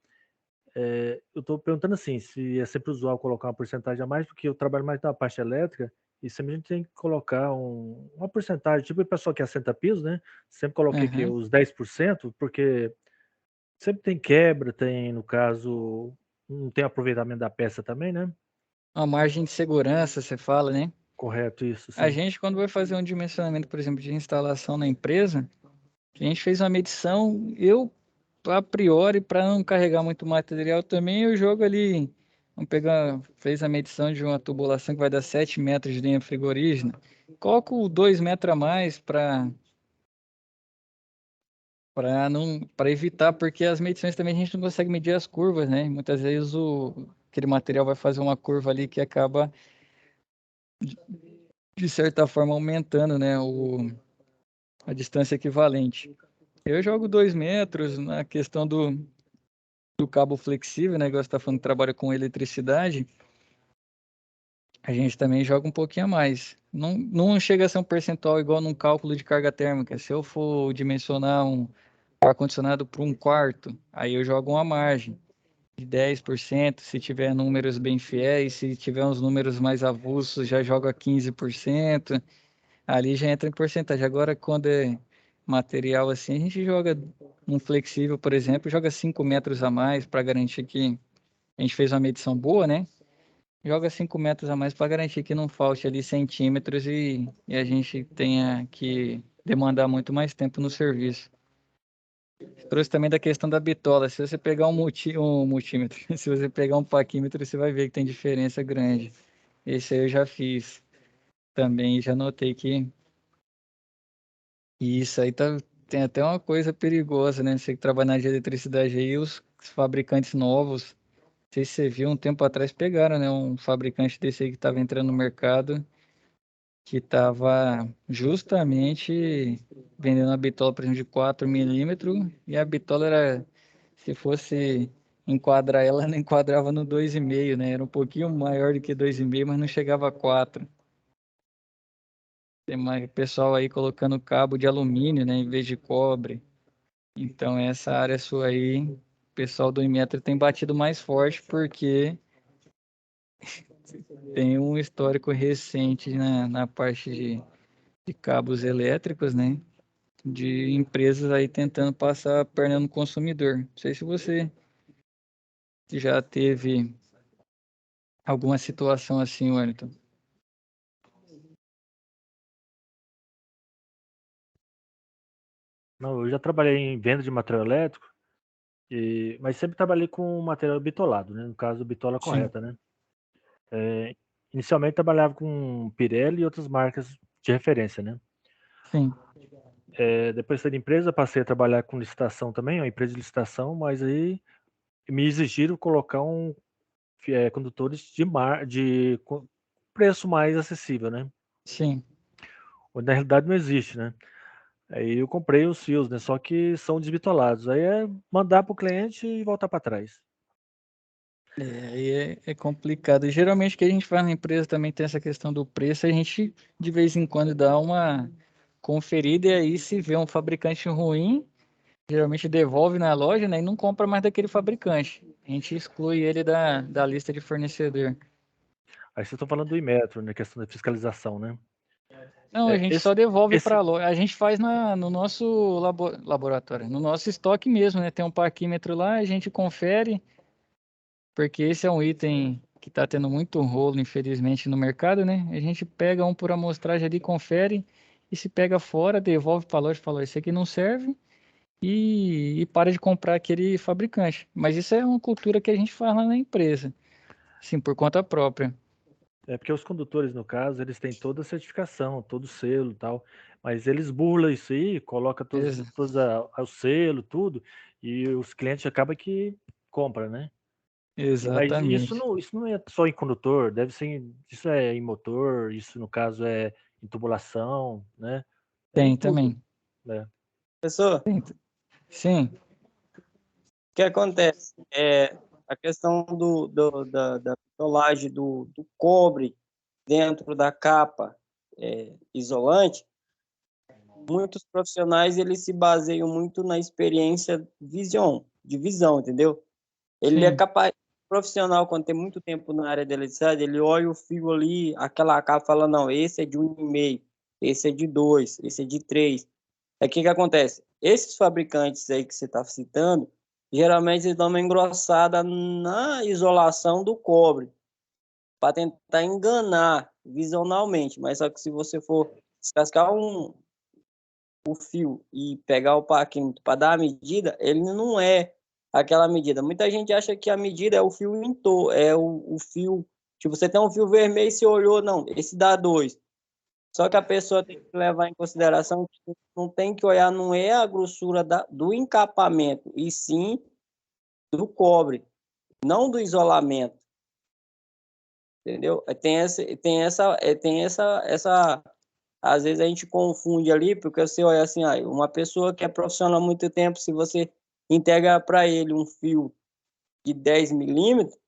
Eu estou perguntando assim, se é sempre usual colocar uma porcentagem a mais, porque eu trabalho mais na parte elétrica, e sempre a gente tem que colocar uma porcentagem, tipo o pessoal que assenta piso, né? Sempre coloquei aqui Aham. os 10%, porque sempre tem quebra, tem, no caso, não tem aproveitamento da peça também, né? Uma margem de segurança, você fala, né? Correto, isso, A sim. gente, quando vai fazer um dimensionamento, por exemplo, de instalação na empresa, a gente fez uma medição, a priori, para não carregar muito material também, eu jogo ali, fez a medição de uma tubulação que vai dar 7 metros de linha frigorígena, coloco 2 metros a mais para evitar, porque as medições também a gente não consegue medir as curvas, né? Muitas vezes aquele material vai fazer uma curva ali que acaba, de certa forma, aumentando, né, a distância equivalente. Eu jogo 2 metros na questão do cabo flexível, né? Igual você está falando que trabalha com eletricidade, a gente também joga um pouquinho a mais. Não chega a ser um percentual igual num cálculo de carga térmica. Se eu for dimensionar um ar-condicionado para um quarto, aí eu jogo uma margem de 10%. Se tiver números bem fiéis, se tiver uns números mais avulsos, já joga 15%. Ali já entra em porcentagem. Agora, quando é material assim, a gente joga um flexível, por exemplo, joga 5 metros a mais para garantir que a gente fez uma medição boa, né? Joga 5 metros a mais para garantir que não falte ali centímetros e a gente tenha que demandar muito mais tempo no serviço. Trouxe também da questão da bitola. Se você pegar um multímetro, se você pegar um paquímetro, você vai ver que tem diferença grande. Esse aí eu já fiz também, já notei que isso aí tem até uma coisa perigosa, né? Você que trabalha na área de eletricidade aí, os fabricantes novos, não sei se você viu, um tempo atrás pegaram, né? Um fabricante desse aí que estava entrando no mercado, que estava justamente vendendo uma bitola, por exemplo, de 4 milímetros, e a bitola era, se fosse enquadrar ela, não enquadrava no 2,5, né? Era um pouquinho maior do que 2,5, mas não chegava a 4. Tem mais pessoal aí colocando cabo de alumínio, né, em vez de cobre. Então, essa área sua aí, o pessoal do Inmetro tem batido mais forte porque tem um histórico recente na parte de cabos elétricos, né? De empresas aí tentando passar a perna no consumidor. Não sei se você já teve alguma situação assim, Wellington. Não, eu já trabalhei em venda de material elétrico, mas sempre trabalhei com material bitolado, né? No caso, bitola Sim, correta, né? Inicialmente trabalhava com Pirelli e outras marcas de referência, né? sim, Depois de saí da empresa, passei a trabalhar com licitação também, uma empresa de licitação, mas aí me exigiram colocar condutores de preço mais acessível, né? sim. Na realidade não existe, né? Aí eu comprei os fios, né? Só que são desbitolados. Aí é mandar para o cliente e voltar para trás. Aí é complicado. E geralmente o que a gente faz na empresa também tem essa questão do preço, a gente de vez em quando dá uma conferida e aí se vê um fabricante ruim, geralmente devolve na loja, né, e não compra mais daquele fabricante. A gente exclui ele da lista de fornecedor. Aí vocês estão falando do Imetro, né? Questão da fiscalização, né? Não, a É, gente esse, só devolve esse, para a loja. A gente faz no nosso laboratório, no nosso estoque mesmo, né? Tem um parquímetro lá, a gente confere, porque esse é um item que está tendo muito rolo, infelizmente, no mercado, né? A gente pega um por amostragem ali, confere, e se pega fora, devolve para a loja, fala, esse aqui não serve, e para de comprar aquele fabricante. Mas isso é uma cultura que a gente faz lá na empresa, assim, por conta própria. É porque os condutores, no caso, eles têm toda a certificação, todo o selo e tal, mas eles burlam isso aí, colocam Exa- o selo, tudo, e os clientes acabam que compram, né? Mas Exatamente. isso não é só em condutor, isso é em motor, isso no caso é em tubulação, né? É em Tem tudo, também. né? Professor, Sim, o que acontece? A questão da pitolagem do cobre dentro da capa isolante, muitos profissionais eles se baseiam muito na experiência de visão, entendeu? Ele é sim. capaz, profissional, quando tem muito tempo na área de eletricidade, ele olha o fio ali, aquela capa, fala, não, esse é de 1,5, esse é de 2, esse é de 3. Aí o que acontece? Esses fabricantes aí que você está citando, geralmente eles dão uma engrossada na isolação do cobre, para tentar enganar visionalmente, mas só que se você for descascar o fio e pegar o parquímetro para dar a medida, ele não é aquela medida. Muita gente acha que a medida é o fio é o fio. Tipo, você tem um fio vermelho e você olhou, não, esse dá 2. Só que a pessoa tem que levar em consideração que não tem que olhar, não é a grossura do encapamento, e sim do cobre, não do isolamento, entendeu? Tem essa às vezes a gente confunde ali, porque você olha assim, uma pessoa que é profissional há muito tempo, se você entrega para ele um fio de 10 milímetros,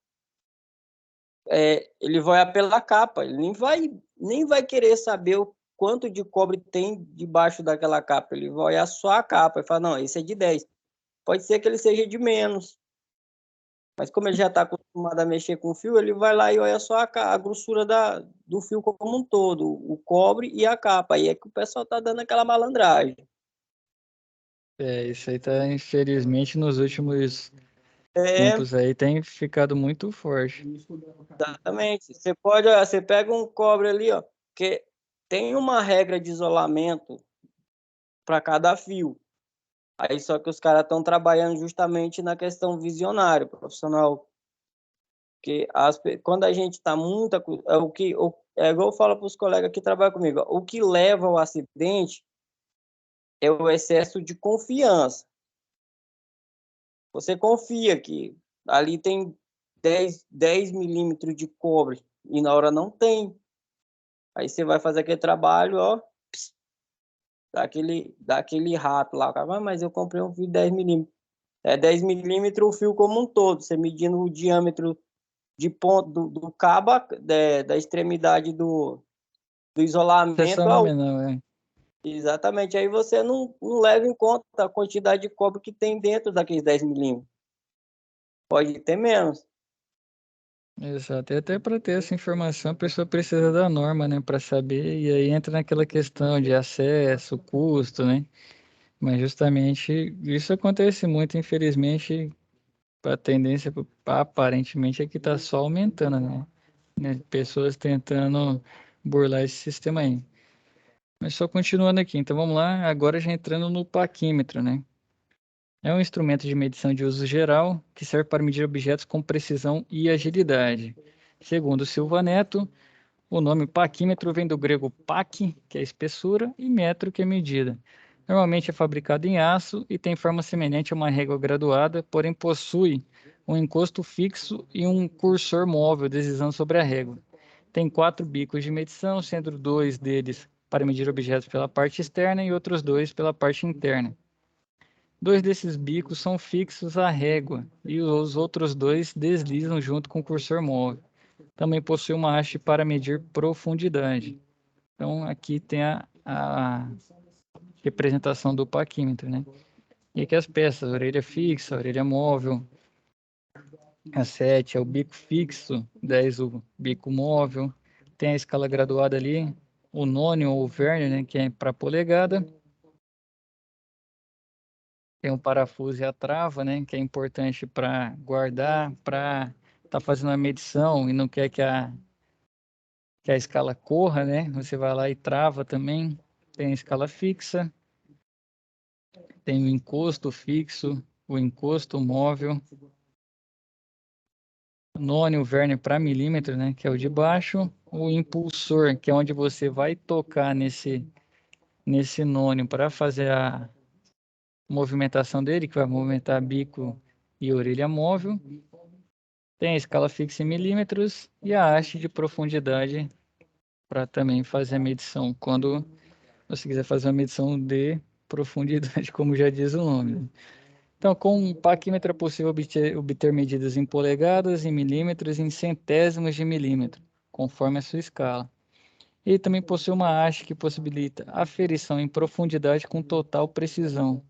ele vai olhar pela capa, ele nem vai querer saber o quanto de cobre tem debaixo daquela capa, ele vai olhar só a capa e fala, não, esse é de 10. Pode ser que ele seja de menos, mas como ele já está acostumado a mexer com fio, ele vai lá e olha só a grossura do fio como um todo, o cobre e a capa. Aí é que o pessoal está dando aquela malandragem. Isso aí tá, infelizmente, nos últimos É, tempos aí tem ficado muito forte. exatamente. Você pega um cobre ali, ó, que tem uma regra de isolamento para cada fio. Aí só que os caras estão trabalhando justamente na questão visionária, profissional. Que quando a gente está muito. É igual eu falo para os colegas que trabalham comigo, ó, o que leva ao acidente é o excesso de confiança. Você confia que ali tem 10 milímetros de cobre e na hora não tem. Aí você vai fazer aquele trabalho, ó, daquele rato lá. Mas eu comprei um fio de 10 milímetros. É 10 milímetros o fio como um todo. Você medindo o diâmetro de ponto do cabo, da extremidade do Seção isolamento nominal, exatamente. Aí você não leva em conta a quantidade de cobre que tem dentro daqueles 10 milímetros. Pode ter menos. Exato. E até para ter essa informação, a pessoa precisa da norma, né, para saber, e aí entra naquela questão de acesso, custo, né? Mas justamente isso acontece muito, infelizmente, a tendência aparentemente é que está só aumentando, né? Pessoas tentando burlar esse sistema aí. Mas só continuando aqui, então vamos lá, agora já entrando no paquímetro, né? É um instrumento de medição de uso geral que serve para medir objetos com precisão e agilidade. Segundo Silva Neto, o nome paquímetro vem do grego paqui, que é espessura, e metro, que é medida. Normalmente é fabricado em aço e tem forma semelhante a uma régua graduada, porém possui um encosto fixo e um cursor móvel deslizando sobre a régua. Tem 4 bicos de medição, sendo 2 deles para medir objetos pela parte externa e outros 2 pela parte interna. 2 desses bicos são fixos à régua e os outros 2 deslizam junto com o cursor móvel. Também possui uma haste para medir profundidade. Então, aqui tem a representação do paquímetro, né? E aqui as peças, orelha fixa, orelha móvel, a 7 é o bico fixo, 10 o bico móvel, tem a escala graduada ali, o nônio ou o vernio, né, que é para polegada. Tem o parafuso e a trava, né, que é importante para guardar, para estar fazendo a medição e não quer que a escala corra, né? Você vai lá e trava também. Tem a escala fixa, tem o encosto fixo, o encosto móvel, nônio, vernio para milímetro, né, que é o de baixo, o impulsor, que é onde você vai tocar nesse nônio para fazer a movimentação dele, que vai movimentar bico e orelha móvel. Tem a escala fixa em milímetros e a haste de profundidade para também fazer a medição, quando você quiser fazer uma medição de profundidade, como já diz o nome. Então, com um paquímetro é possível obter medidas em polegadas, em milímetros e em centésimos de milímetro, conforme a sua escala. Ele também possui uma haste que possibilita aferição em profundidade com total precisão.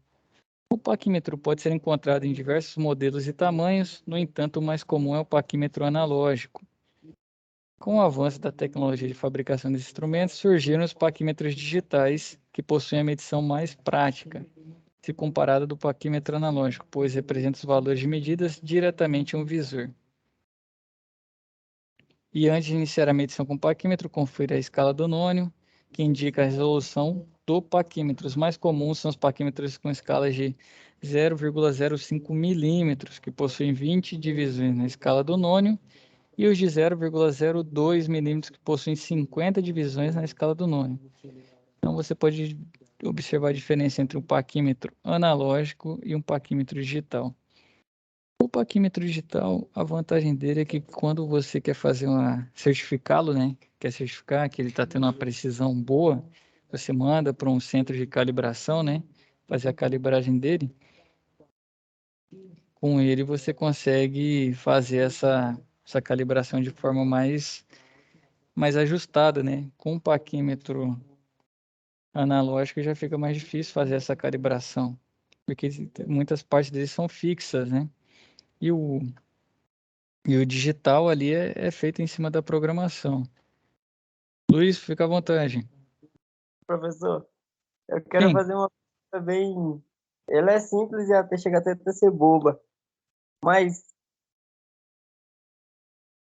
O paquímetro pode ser encontrado em diversos modelos e tamanhos, no entanto, o mais comum é o paquímetro analógico. Com o avanço da tecnologia de fabricação desses instrumentos, surgiram os paquímetros digitais, que possuem a medição mais prática, se comparada do paquímetro analógico, pois representam os valores de medidas diretamente em um visor. E antes de iniciar a medição com o paquímetro, confira a escala do nônio, que indica a resolução do paquímetro. Os mais comuns são os paquímetros com escalas de 0,05 milímetros, que possuem 20 divisões na escala do nônio, e os de 0,02 milímetros, que possuem 50 divisões na escala do nônio. Então, você pode observar a diferença entre um paquímetro analógico e um paquímetro digital. O paquímetro digital, a vantagem dele é que quando você quer fazer certificá-lo, né? Quer certificar que ele está tendo uma precisão boa, você manda para um centro de calibração, né? Fazer a calibragem dele. Com ele você consegue fazer essa calibração de forma mais ajustada, né? Com o paquímetro analógico já fica mais difícil fazer essa calibração, porque muitas partes deles são fixas, né? E o digital ali é feito em cima da programação. Luiz, fica à vontade. Professor, eu quero Sim, fazer uma pergunta bem. Ela é simples e até chega até a ser boba, mas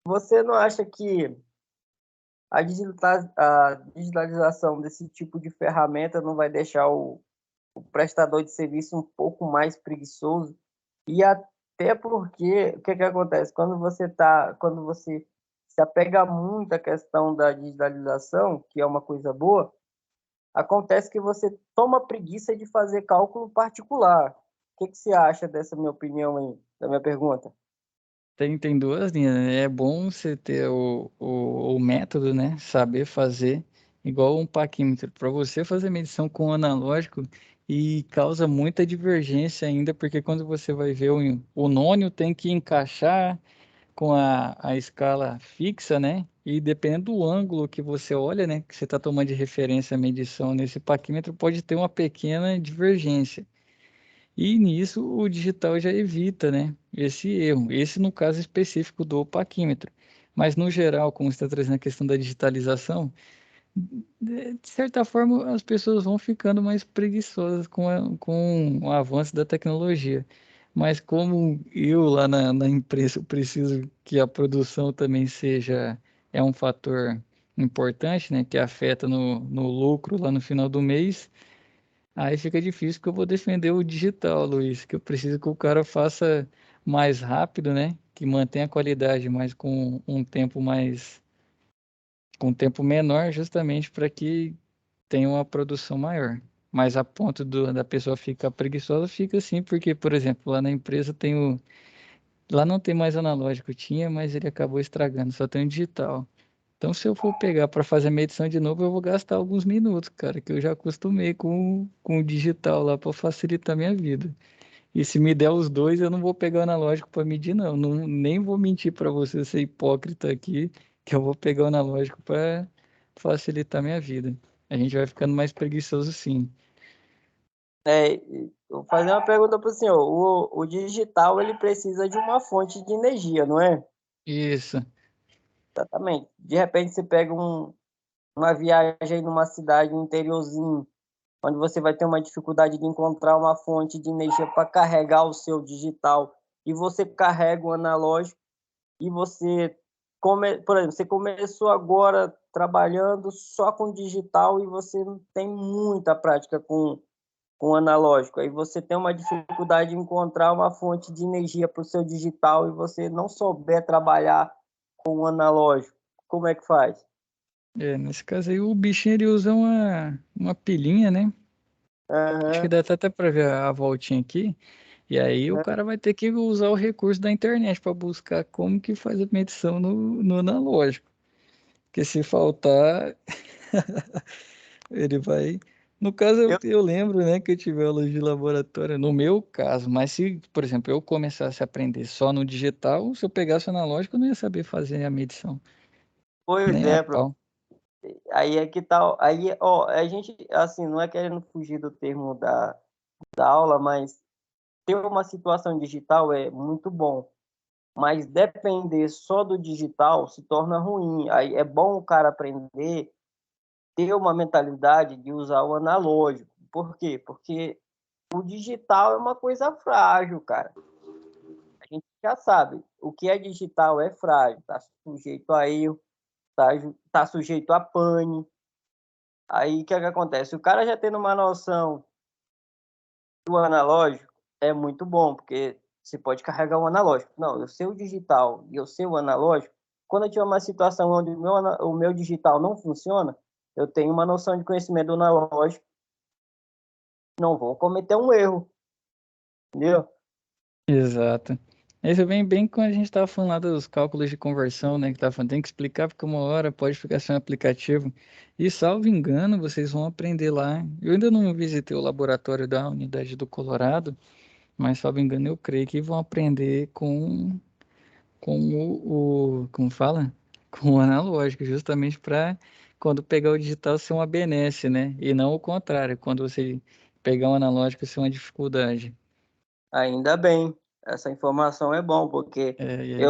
você não acha que a digitalização desse tipo de ferramenta não vai deixar o prestador de serviço um pouco mais preguiçoso? E até porque, o que que acontece? Quando você se apega muito à questão da digitalização, que é uma coisa boa, acontece que você toma preguiça de fazer cálculo particular. O que que você acha dessa minha opinião aí, da minha pergunta? tem duas linhas, né? É bom você ter o método, né? Saber fazer igual um paquímetro. Para você fazer medição com analógico e causa muita divergência ainda, porque quando você vai ver o nônio tem que encaixar com a escala fixa, né? E dependendo do ângulo que você olha, né? Que você está tomando de referência a medição nesse paquímetro, pode ter uma pequena divergência. E nisso o digital já evita, né? Esse erro. Esse no caso específico do paquímetro. Mas no geral, como você está trazendo a questão da digitalização, de certa forma as pessoas vão ficando mais preguiçosas com o avanço da tecnologia. Mas como eu lá na empresa eu preciso que a produção também é um fator importante, né? Que afeta no lucro lá no final do mês. Aí fica difícil que eu vou defender o digital, Luiz, que eu preciso que o cara faça mais rápido, né? Que mantenha a qualidade, mas com um tempo menor, justamente para que tenha uma produção maior. Mas a ponto da pessoa ficar preguiçosa, fica assim, porque, por exemplo, lá na empresa lá não tem mais analógico, tinha, mas ele acabou estragando, só tem o digital. Então, se eu for pegar para fazer a medição de novo, eu vou gastar alguns minutos, cara, que eu já acostumei com o digital lá para facilitar a minha vida. E se me der os dois, eu não vou pegar o analógico para medir, não. Nem vou mentir para você ser hipócrita aqui, que eu vou pegar o analógico para facilitar a minha vida. A gente vai ficando mais preguiçoso, sim. Vou fazer uma pergunta para o senhor. O digital ele precisa de uma fonte de energia, não é? Isso. Exatamente. De repente você pega uma viagem numa cidade, no interiorzinho, onde você vai ter uma dificuldade de encontrar uma fonte de energia para carregar o seu digital, e você carrega o analógico, e você, por exemplo, você começou agora trabalhando só com digital e você não tem muita prática com analógico. Aí você tem uma dificuldade de encontrar uma fonte de energia para o seu digital e você não souber trabalhar com o analógico. Como é que faz? Nesse caso aí, o bichinho ele usa uma pilhinha, né? Acho que Uhum. dá até para ver a voltinha aqui. E aí o cara vai ter que usar o recurso da internet para buscar como que faz a medição no analógico. Porque se faltar, ele vai. No caso, Eu, eu lembro, né, que eu tive aula de laboratório, no meu caso, mas se, por exemplo, eu começasse a aprender só no digital, se eu pegasse o analógico, eu não ia saber fazer a medição, pois nem a é, pau. aí é que tal. Aí, ó, a gente, assim, não é querendo fugir do termo da aula, mas ter uma situação digital é muito bom. Mas depender só do digital se torna ruim. Aí é bom o cara aprender, ter uma mentalidade de usar o analógico. Por quê? Porque o digital é uma coisa frágil, cara. A gente já sabe, o que é digital é frágil, está sujeito a erro, tá sujeito a pane. Aí o que é que acontece? O cara já tendo uma noção do analógico é muito bom, porque você pode carregar o analógico. Não, eu sei o digital e eu sei o analógico. Quando eu tiver uma situação onde o meu digital não funciona, eu tenho uma noção de conhecimento do analógico, não vou cometer um erro, entendeu? Exato. Isso vem bem quando a gente estava falando lá dos cálculos de conversão, né? Que tava falando, tem que explicar porque uma hora pode ficar sem um aplicativo. E salvo engano, vocês vão aprender lá. Eu ainda não visitei o laboratório da Unidade do Colorado, mas salvo engano, eu creio que vão aprender com como fala? Com o analógico, justamente para quando pegar o digital ser uma benesse, né? E não o contrário, quando você pegar um analógico ser uma dificuldade. Ainda bem, essa informação é bom, porque E aí,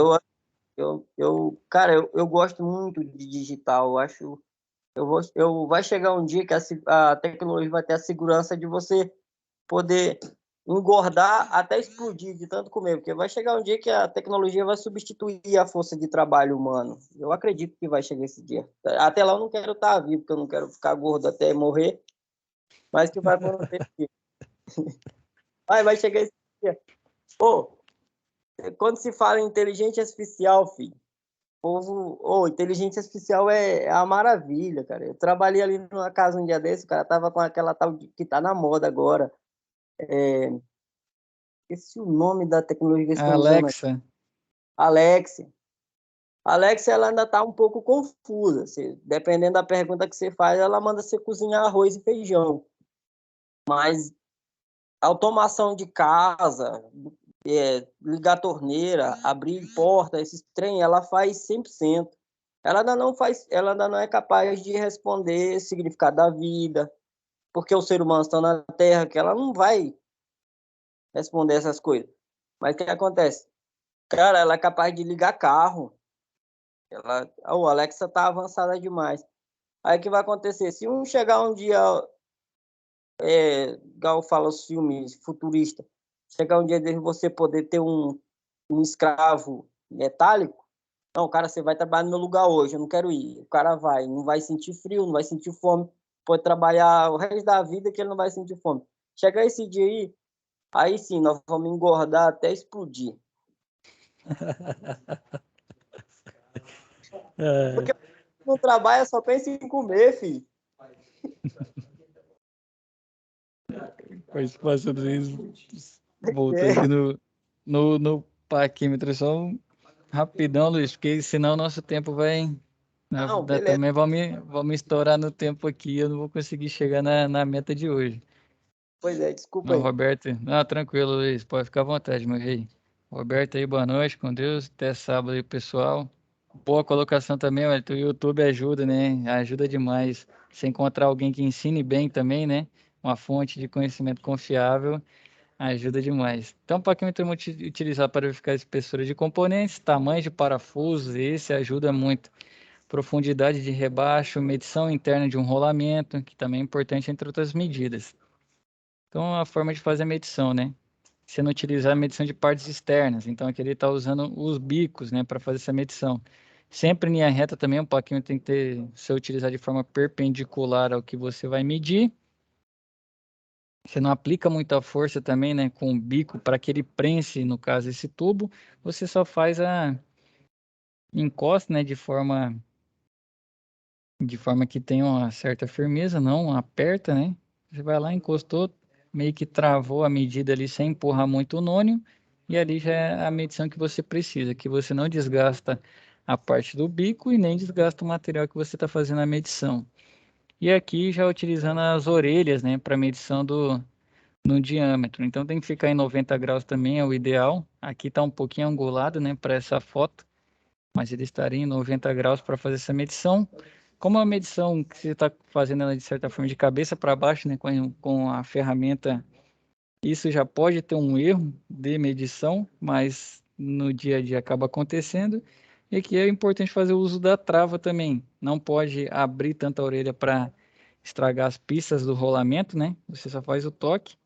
eu, cara, eu gosto muito de digital, eu acho, vai chegar um dia que a tecnologia vai ter a segurança de você poder engordar até explodir de tanto comer, porque vai chegar um dia que a tecnologia vai substituir a força de trabalho humano. Eu acredito que vai chegar esse dia. Até lá eu não quero estar vivo, porque eu não quero ficar gordo até morrer, mas que vai acontecer. Vai chegar esse dia. Pô, quando se fala em inteligência artificial, filho, povo, inteligência artificial é a maravilha, cara. Eu trabalhei ali numa casa um dia desse, o cara tava com aquela tal que tá na moda agora. Esqueci o nome da tecnologia que eles a estão usando aí. Alexa, Alexa. A Alexa, ela ainda tá um pouco confusa. Dependendo da pergunta que você faz, ela manda você cozinhar arroz e feijão. Mas automação de casa, ligar torneira, abrir porta, esses trem, ela faz 100%. Ela ainda não é capaz de responder significado da vida, porque o ser humano está na Terra, que ela não vai responder essas coisas. Mas o que acontece? Cara, ela é capaz de ligar carro. O Alexa tá avançada demais. Aí o que vai acontecer? Se chegar um dia, igual fala os filmes futuristas, chegar um dia de você poder ter um escravo metálico, não, cara, você vai trabalhar no meu lugar hoje, eu não quero ir. O cara vai, não vai sentir frio, não vai sentir fome, pode trabalhar o resto da vida que ele não vai sentir fome. Chegar esse dia aí sim, nós vamos engordar até explodir. É, Porque não trabalha, só pensa em comer, filho. participação dos voltando aqui no parquímetro, só rapidão, Luiz, porque senão nosso tempo vai. Não, beleza. Também vamos estourar no tempo aqui, eu não vou conseguir chegar na meta de hoje. Pois é, desculpa Não, aí. Roberto, não, tranquilo, Luiz, pode ficar à vontade, meu rei. Roberto aí, boa noite, com Deus, até sábado aí, pessoal. Boa colocação também, olha, o YouTube ajuda, né? Ajuda demais. Se encontrar alguém que ensine bem também, né? Uma fonte de conhecimento confiável, ajuda demais. Então, para quem eu utilizar para verificar a espessura de componentes, tamanho de parafusos, esse ajuda muito. profundidade de rebaixo, medição interna de um rolamento, que também é importante, entre outras medidas. Então, a forma de fazer a medição, né? Você não utilizar a medição de partes externas. Então, aqui ele está usando os bicos, né, para fazer essa medição. Sempre em linha reta também, o paquímetro tem que ser utilizado de forma perpendicular ao que você vai medir. Você não aplica muita força também, né, com o bico para que ele prense, no caso, esse tubo. Você só faz a encosta, né, de forma que tenha uma certa firmeza, não aperta, né? Você vai lá, encostou, meio que travou a medida ali sem empurrar muito o nônio, e ali já é a medição que você precisa, que você não desgasta a parte do bico e nem desgasta o material que você está fazendo a medição. E aqui já utilizando as orelhas, né, para medição no diâmetro. Então tem que ficar em 90 graus também, é o ideal. Aqui está um pouquinho angulado, né, para essa foto, mas ele estaria em 90 graus para fazer essa medição. Como a medição que você está fazendo ela de certa forma de cabeça para baixo, né, com a ferramenta, isso já pode ter um erro de medição, mas no dia a dia acaba acontecendo. E aqui é importante fazer o uso da trava também. Não pode abrir tanta orelha para estragar as pistas do rolamento, né? Você só faz o toque.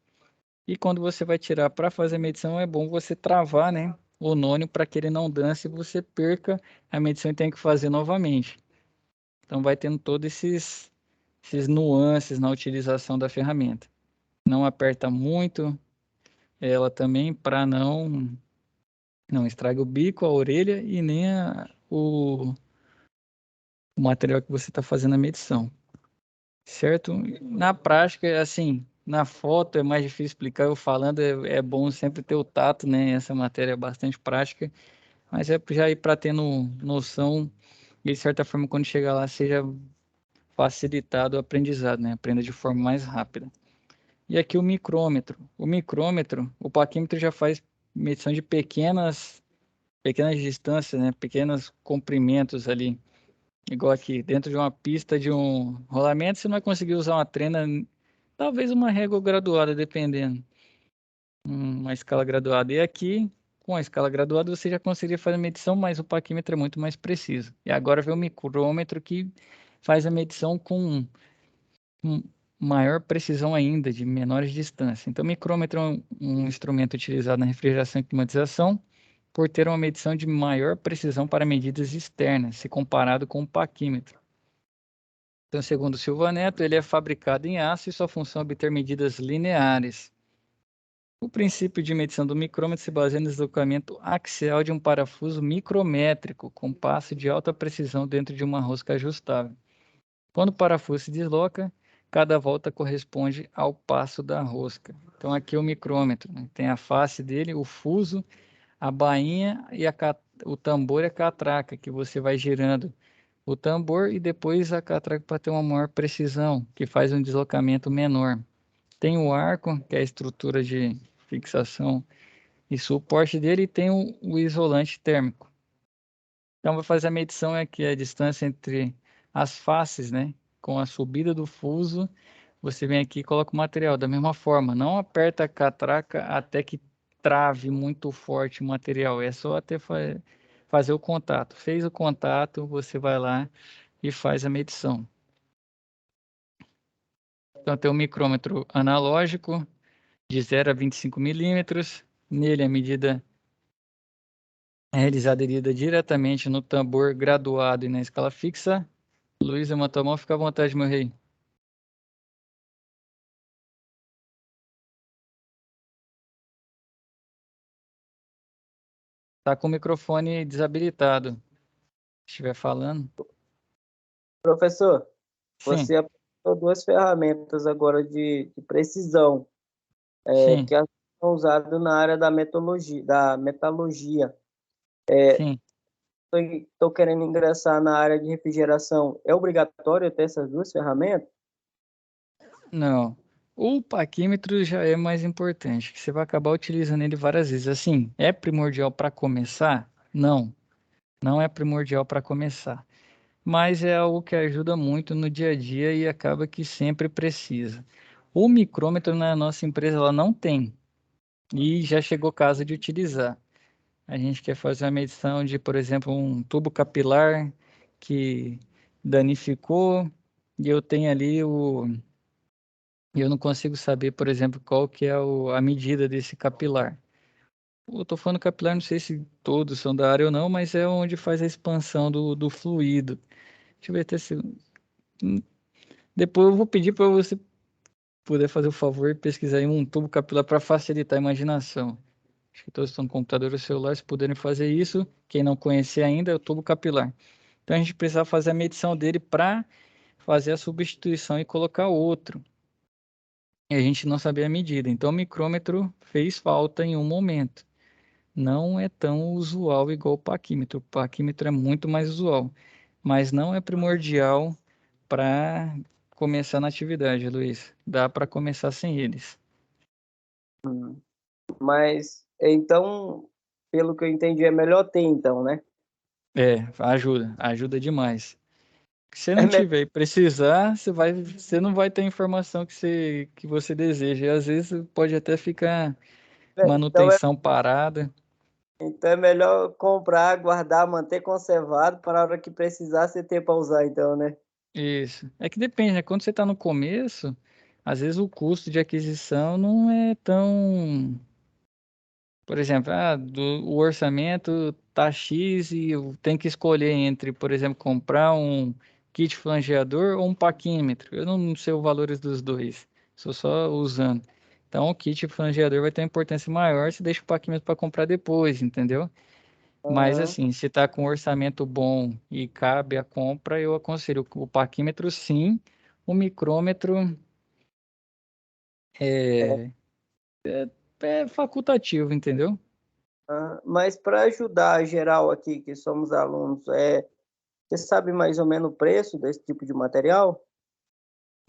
E quando você vai tirar para fazer a medição, é bom você travar, né, o nônio para que ele não dance e você perca a medição e tenha que fazer novamente. Então vai tendo todos esses nuances na utilização da ferramenta. Não aperta muito ela também para não estraga o bico, a orelha e nem o material que você está fazendo a medição. Certo? Na prática, assim, na foto é mais difícil explicar, eu falando é bom sempre ter o tato, né? Essa matéria é bastante prática, mas é já ir para ter noção e de certa forma quando chegar lá seja facilitado o aprendizado, né? Aprenda de forma mais rápida. E aqui o micrômetro. O paquímetro já faz medição de pequenas distâncias, né? Pequenos comprimentos ali. Igual aqui, dentro de uma pista de um rolamento, você não vai conseguir usar uma trena, talvez uma régua graduada, dependendo. Uma escala graduada. E aqui, com a escala graduada, você já conseguiria fazer a medição, mas o paquímetro é muito mais preciso. E agora vem o micrômetro que faz a medição com maior precisão ainda, de menores distâncias. Então, o micrômetro é um instrumento utilizado na refrigeração e climatização, por ter uma medição de maior precisão para medidas externas, se comparado com o paquímetro. Então, segundo Silva Neto, ele é fabricado em aço e sua função é obter medidas lineares. O princípio de medição do micrômetro se baseia no deslocamento axial de um parafuso micrométrico, com passo de alta precisão dentro de uma rosca ajustável. Quando o parafuso se desloca, cada volta corresponde ao passo da rosca. Então, aqui é o micrômetro, né? Tem a face dele, o fuso, a bainha e o tambor e a catraca, que você vai girando o tambor e depois a catraca para ter uma maior precisão, que faz um deslocamento menor. Tem o arco, que é a estrutura de fixação e suporte dele, e tem o isolante térmico. Então, vai fazer a medição aqui, a distância entre as faces, né? Com a subida do fuso, você vem aqui e coloca o material. Da mesma forma, não aperta a catraca até que trave muito forte o material. É só até fazer o contato. Fez o contato, você vai lá e faz a medição. Então, tem um micrômetro analógico de 0 a 25 milímetros. Nele, a medida é realizada diretamente no tambor graduado e na escala fixa. Luiz, levantou a mão, fica à vontade, meu rei. Tá com o microfone desabilitado. Se estiver falando. Professor, Sim, você apresentou duas ferramentas agora de precisão, sim, que são usadas na área da metalurgia. sim. Estou querendo ingressar na área de refrigeração. É obrigatório ter essas duas ferramentas? Não. O paquímetro já é mais importante, que você vai acabar utilizando ele várias vezes. Assim, é primordial para começar? Não, não é primordial para começar. Mas é algo que ajuda muito no dia a dia e acaba que sempre precisa. O micrômetro na nossa empresa ela não tem e já chegou o caso de utilizar. A gente quer fazer uma medição de, por exemplo, um tubo capilar que danificou, e eu tenho ali eu não consigo saber, por exemplo, qual que é a medida desse capilar. Eu tô falando capilar, não sei se todos são da área ou não, mas é onde faz a expansão do fluido. Deixa eu ver até se... Depois eu vou pedir para você puder fazer o favor e pesquisar aí um tubo capilar para facilitar a imaginação. Acho que todos estão no computador ou celular, se puderem fazer isso. Quem não conhecer ainda é o tubo capilar. Então a gente precisa fazer a medição dele para fazer a substituição e colocar outro. E a gente não sabia a medida. Então o micrômetro fez falta em um momento. Não é tão usual igual o paquímetro. O paquímetro é muito mais usual, mas não é primordial para começar na atividade, Luiz. Dá para começar sem eles. Mas, então, pelo que eu entendi, é melhor ter, então, né? Ajuda demais. Se você É não me- tiver e precisar, você não vai ter a informação que você deseja. E às vezes pode até ficar então, manutenção parada. então é melhor comprar, guardar, manter conservado para a hora que precisar você ter para usar, então, né? Isso. É que depende, né? Quando você está no começo, às vezes o custo de aquisição não é tão. Por exemplo, o orçamento tá X e eu tenho que escolher entre, por exemplo, comprar um kit flangeador ou um paquímetro. Eu não sei os valores dos dois, estou só usando. Então, o kit flangeador vai ter uma importância maior se deixa o paquímetro para comprar depois, entendeu? Mas Aham. assim, se está com um orçamento bom e cabe a compra, eu aconselho o paquímetro sim, o micrômetro é, é facultativo, entendeu? Mas para ajudar a geral aqui, que somos alunos, você sabe mais ou menos o preço desse tipo de material?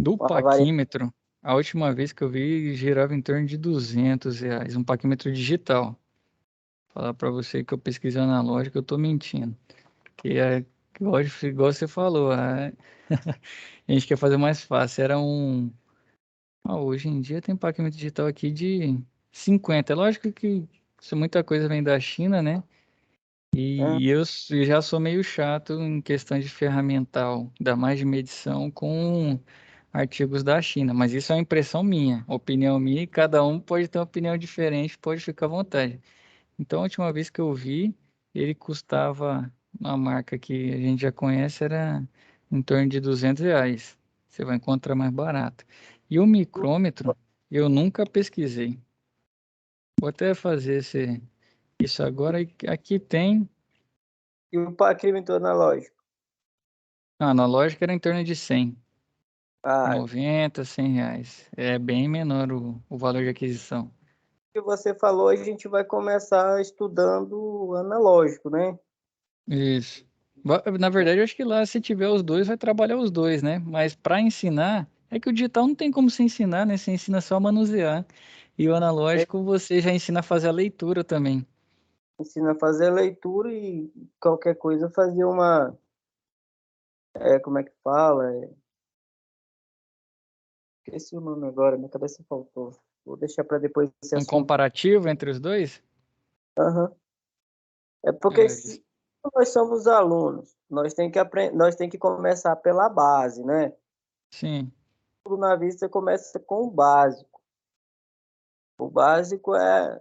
Do Uma varia... paquímetro, a última vez que eu vi girava em torno de R$ 200, um paquímetro digital. Falar para você que eu pesquisei analógico, eu tô mentindo. Que é, igual você falou, a gente quer fazer mais fácil. Hoje em dia tem paquímetro digital aqui de 50. É lógico que isso muita coisa vem da China, né? Ah, Eu já sou meio chato em questão de ferramental, ainda mais de medição com artigos da China, mas isso é uma impressão minha, opinião minha, e cada um pode ter uma opinião diferente, pode ficar à vontade. Então, a última vez que eu vi, ele custava, uma marca que a gente já conhece, era em torno de R$ 200. Você vai encontrar mais barato. E o micrômetro, eu nunca pesquisei. Vou até fazer isso agora. Aqui tem, e o paquímetro analógico? na lógica era em torno de 100. Ah, 90, R$ 100. É bem menor o valor de aquisição. que você falou, a gente vai começar estudando o analógico, né? Isso. Na verdade, eu acho que lá, se tiver os dois, vai trabalhar os dois, né? Mas para ensinar, é que o digital não tem como se ensinar, né? Você ensina só a manusear. E o É, analógico, você já ensina a fazer a leitura também. ensina a fazer leitura e qualquer coisa fazer como é que fala? Esqueci o nome agora, minha cabeça faltou. Vou deixar para depois esse Um assunto. comparativo entre os dois? Aham. É porque É, se nós somos alunos, nós tem que aprender, nós tem que começar pela base, né? sim. Tudo na vida você começa com o básico. O básico é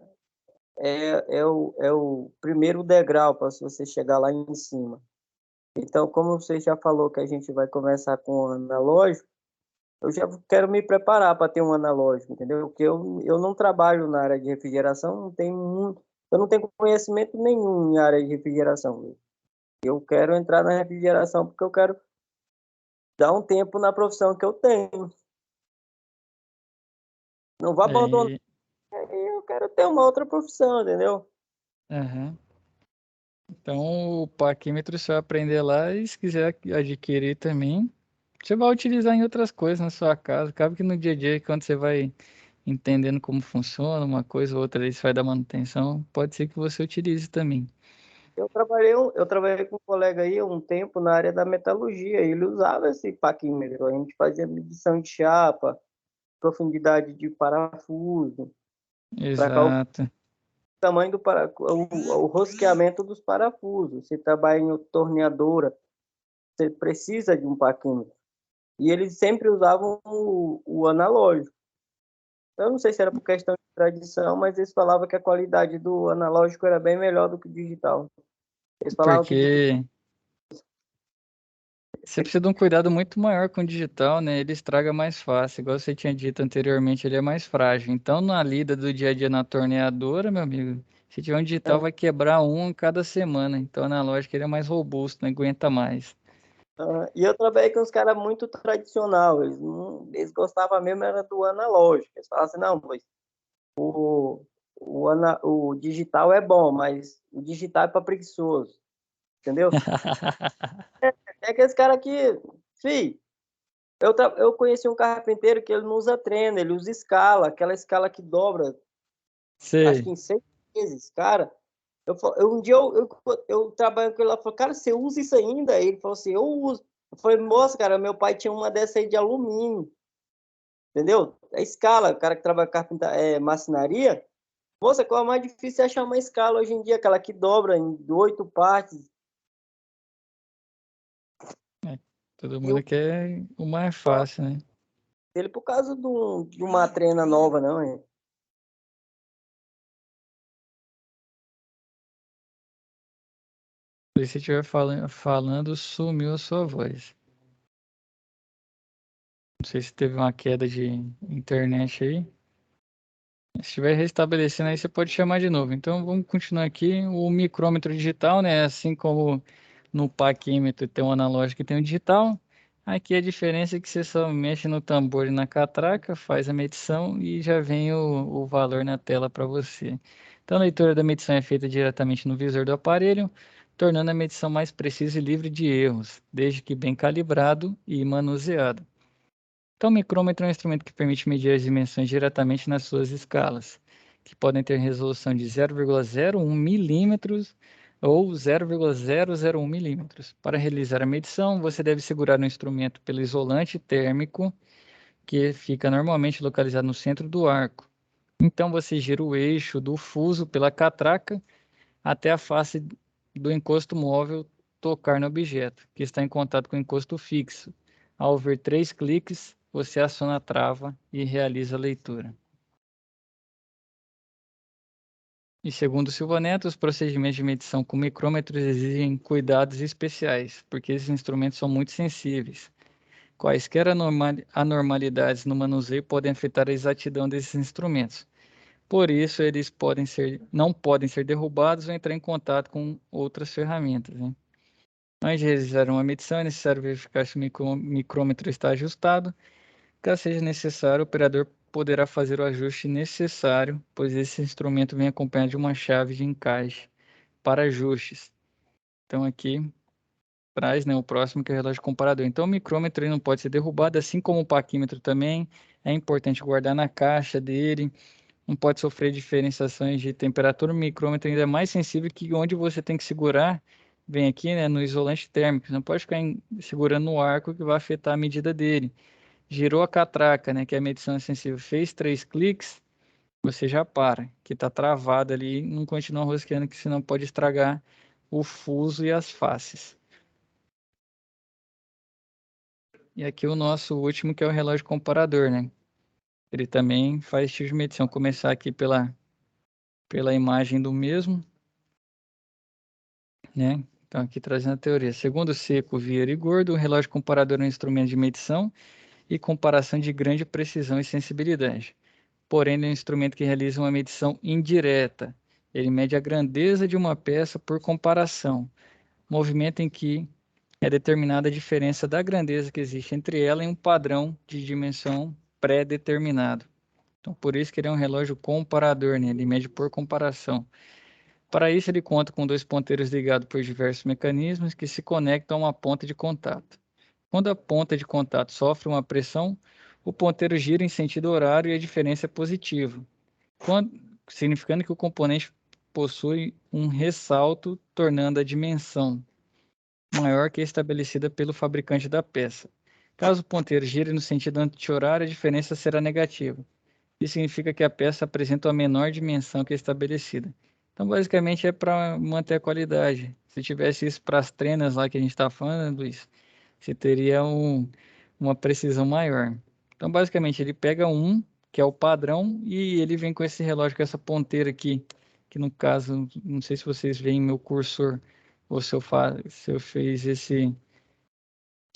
o primeiro degrau para você chegar lá em cima. Então, como você já falou que a gente vai começar com o analógico, eu já quero me preparar para ter um analógico, entendeu? Porque eu não trabalho na área de refrigeração, eu não tenho conhecimento nenhum em área de refrigeração. Eu quero entrar na refrigeração porque eu quero dar um tempo na profissão que eu tenho. Não vou abandonar, É, eu quero ter uma outra profissão, entendeu? aham. Então, o paquímetro você vai aprender lá e se quiser adquirir também, você vai utilizar em outras coisas na sua casa. Cabe que no dia a dia, quando você vai entendendo como funciona uma coisa ou outra, aí você vai dar manutenção, pode ser que você utilize também. Eu trabalhei com um colega aí um tempo na área da metalurgia. Ele usava esse paquímetro. A gente fazia medição de chapa, profundidade de parafuso, para calcular o Exato. tamanho o rosqueamento dos parafusos. Se trabalha em torneadora, você precisa de um parquímetro. E eles sempre usavam o analógico. Eu não sei se era por questão de tradição, mas eles falavam que a qualidade do analógico era bem melhor do que o digital. Eles falavam que Porque você precisa de um cuidado muito maior com o digital, né? Ele estraga mais fácil. Igual você tinha dito anteriormente, ele é mais frágil. Então, na lida do dia a dia na torneadora, meu amigo, se tiver um digital, vai quebrar um em cada semana. Então, o analógico ele é mais robusto, não aguenta mais. E eu trabalhei com uns caras muito tradicional. Eles gostavam mesmo era do analógico. Eles falavam assim, não, pois o digital é bom, mas o digital é para preguiçoso. Entendeu? É aqueles caras que, eu conheci um carpinteiro que ele não usa treino, ele usa escala, aquela escala que dobra, acho que Sei. em 6 meses, cara. Um dia eu trabalho com ele, ela falou, cara, você usa isso ainda? Ele falou assim, eu uso. Eu falei, moça, cara, meu pai tinha uma dessa aí de alumínio, entendeu? A escala, o cara que trabalha com marcenaria, moça, qual é mais difícil é achar uma escala hoje em dia, aquela que dobra em 8 partes. Todo E o mundo quer o mais fácil, né? dele por causa de uma trena nova, não, é? Se você estiver falando, sumiu a sua voz. Não sei se teve uma queda de internet aí. Se estiver restabelecendo aí, você pode chamar de novo. Então, vamos continuar aqui. O micrômetro digital, né? Assim como no paquímetro tem um analógico e tem um digital. Aqui a diferença é que você só mexe no tambor e na catraca, faz a medição e já vem o valor na tela para você. Então, a leitura da medição é feita diretamente no visor do aparelho, tornando a medição mais precisa e livre de erros, desde que bem calibrado e manuseado. Então, o micrômetro é um instrumento que permite medir as dimensões diretamente nas suas escalas, que podem ter resolução de 0,01 milímetros ou 0,001 milímetros. Para realizar a medição, você deve segurar o instrumento pelo isolante térmico, que fica normalmente localizado no centro do arco. Então, você gira o eixo do fuso pela catraca até a face do encosto móvel tocar no objeto, que está em contato com o encosto fixo. Ao ouvir 3 cliques, você aciona a trava e realiza a leitura. E segundo Silva Neto, os procedimentos de medição com micrômetros exigem cuidados especiais, porque esses instrumentos são muito sensíveis. Quaisquer anormalidades no manuseio podem afetar a exatidão desses instrumentos. Por isso, eles não podem ser derrubados ou entrar em contato com outras ferramentas, né? Antes de realizar uma medição, é necessário verificar se o micrômetro está ajustado. Caso seja necessário, o operador poderá fazer o ajuste necessário, pois esse instrumento vem acompanhado de uma chave de encaixe para ajustes. Então aqui traz, né, o próximo, que é o relógio comparador. Então o micrômetro ele não pode ser derrubado, assim como o paquímetro também. É importante guardar na caixa dele. Não pode sofrer diferenciações de temperatura. O micrômetro ainda é mais sensível, que onde você tem que segurar, vem aqui, né, no isolante térmico. Você não pode ficar segurando no arco, que vai afetar a medida dele. Girou a catraca, né, que é a medição sensível, fez 3 cliques, você já para, que está travado ali, não continua rosqueando, que senão pode estragar o fuso e as faces. E aqui o nosso último, que é o relógio comparador, né? Ele também faz esse tipo de medição. Começar aqui pela imagem do mesmo, né? Então, aqui trazendo a teoria. Segundo Seco, Vieira e Gordo, o relógio comparador é um instrumento de medição e comparação de grande precisão e sensibilidade. Porém, ele é um instrumento que realiza uma medição indireta. Ele mede a grandeza de uma peça por comparação, movimento em que é determinada a diferença da grandeza que existe entre ela e um padrão de dimensão pré-determinado. Então, por isso que ele é um relógio comparador, né? Ele mede por comparação. Para isso, ele conta com 2 ponteiros ligados por diversos mecanismos que se conectam a uma ponta de contato. Quando a ponta de contato sofre uma pressão, o ponteiro gira em sentido horário e a diferença é positiva, significando que o componente possui um ressalto, tornando a dimensão maior que a estabelecida pelo fabricante da peça. Caso o ponteiro gire no sentido anti-horário, a diferença será negativa. Isso significa que a peça apresenta uma menor dimensão que a estabelecida. Então, basicamente, é para manter a qualidade. Se tivesse isso para as trenas lá que a gente está falando, Luiz, você teria uma precisão maior. Então, basicamente, ele pega um, que é o padrão, e ele vem com esse relógio, com essa ponteira aqui, que no caso, não sei se vocês veem meu cursor, ou se eu fiz esse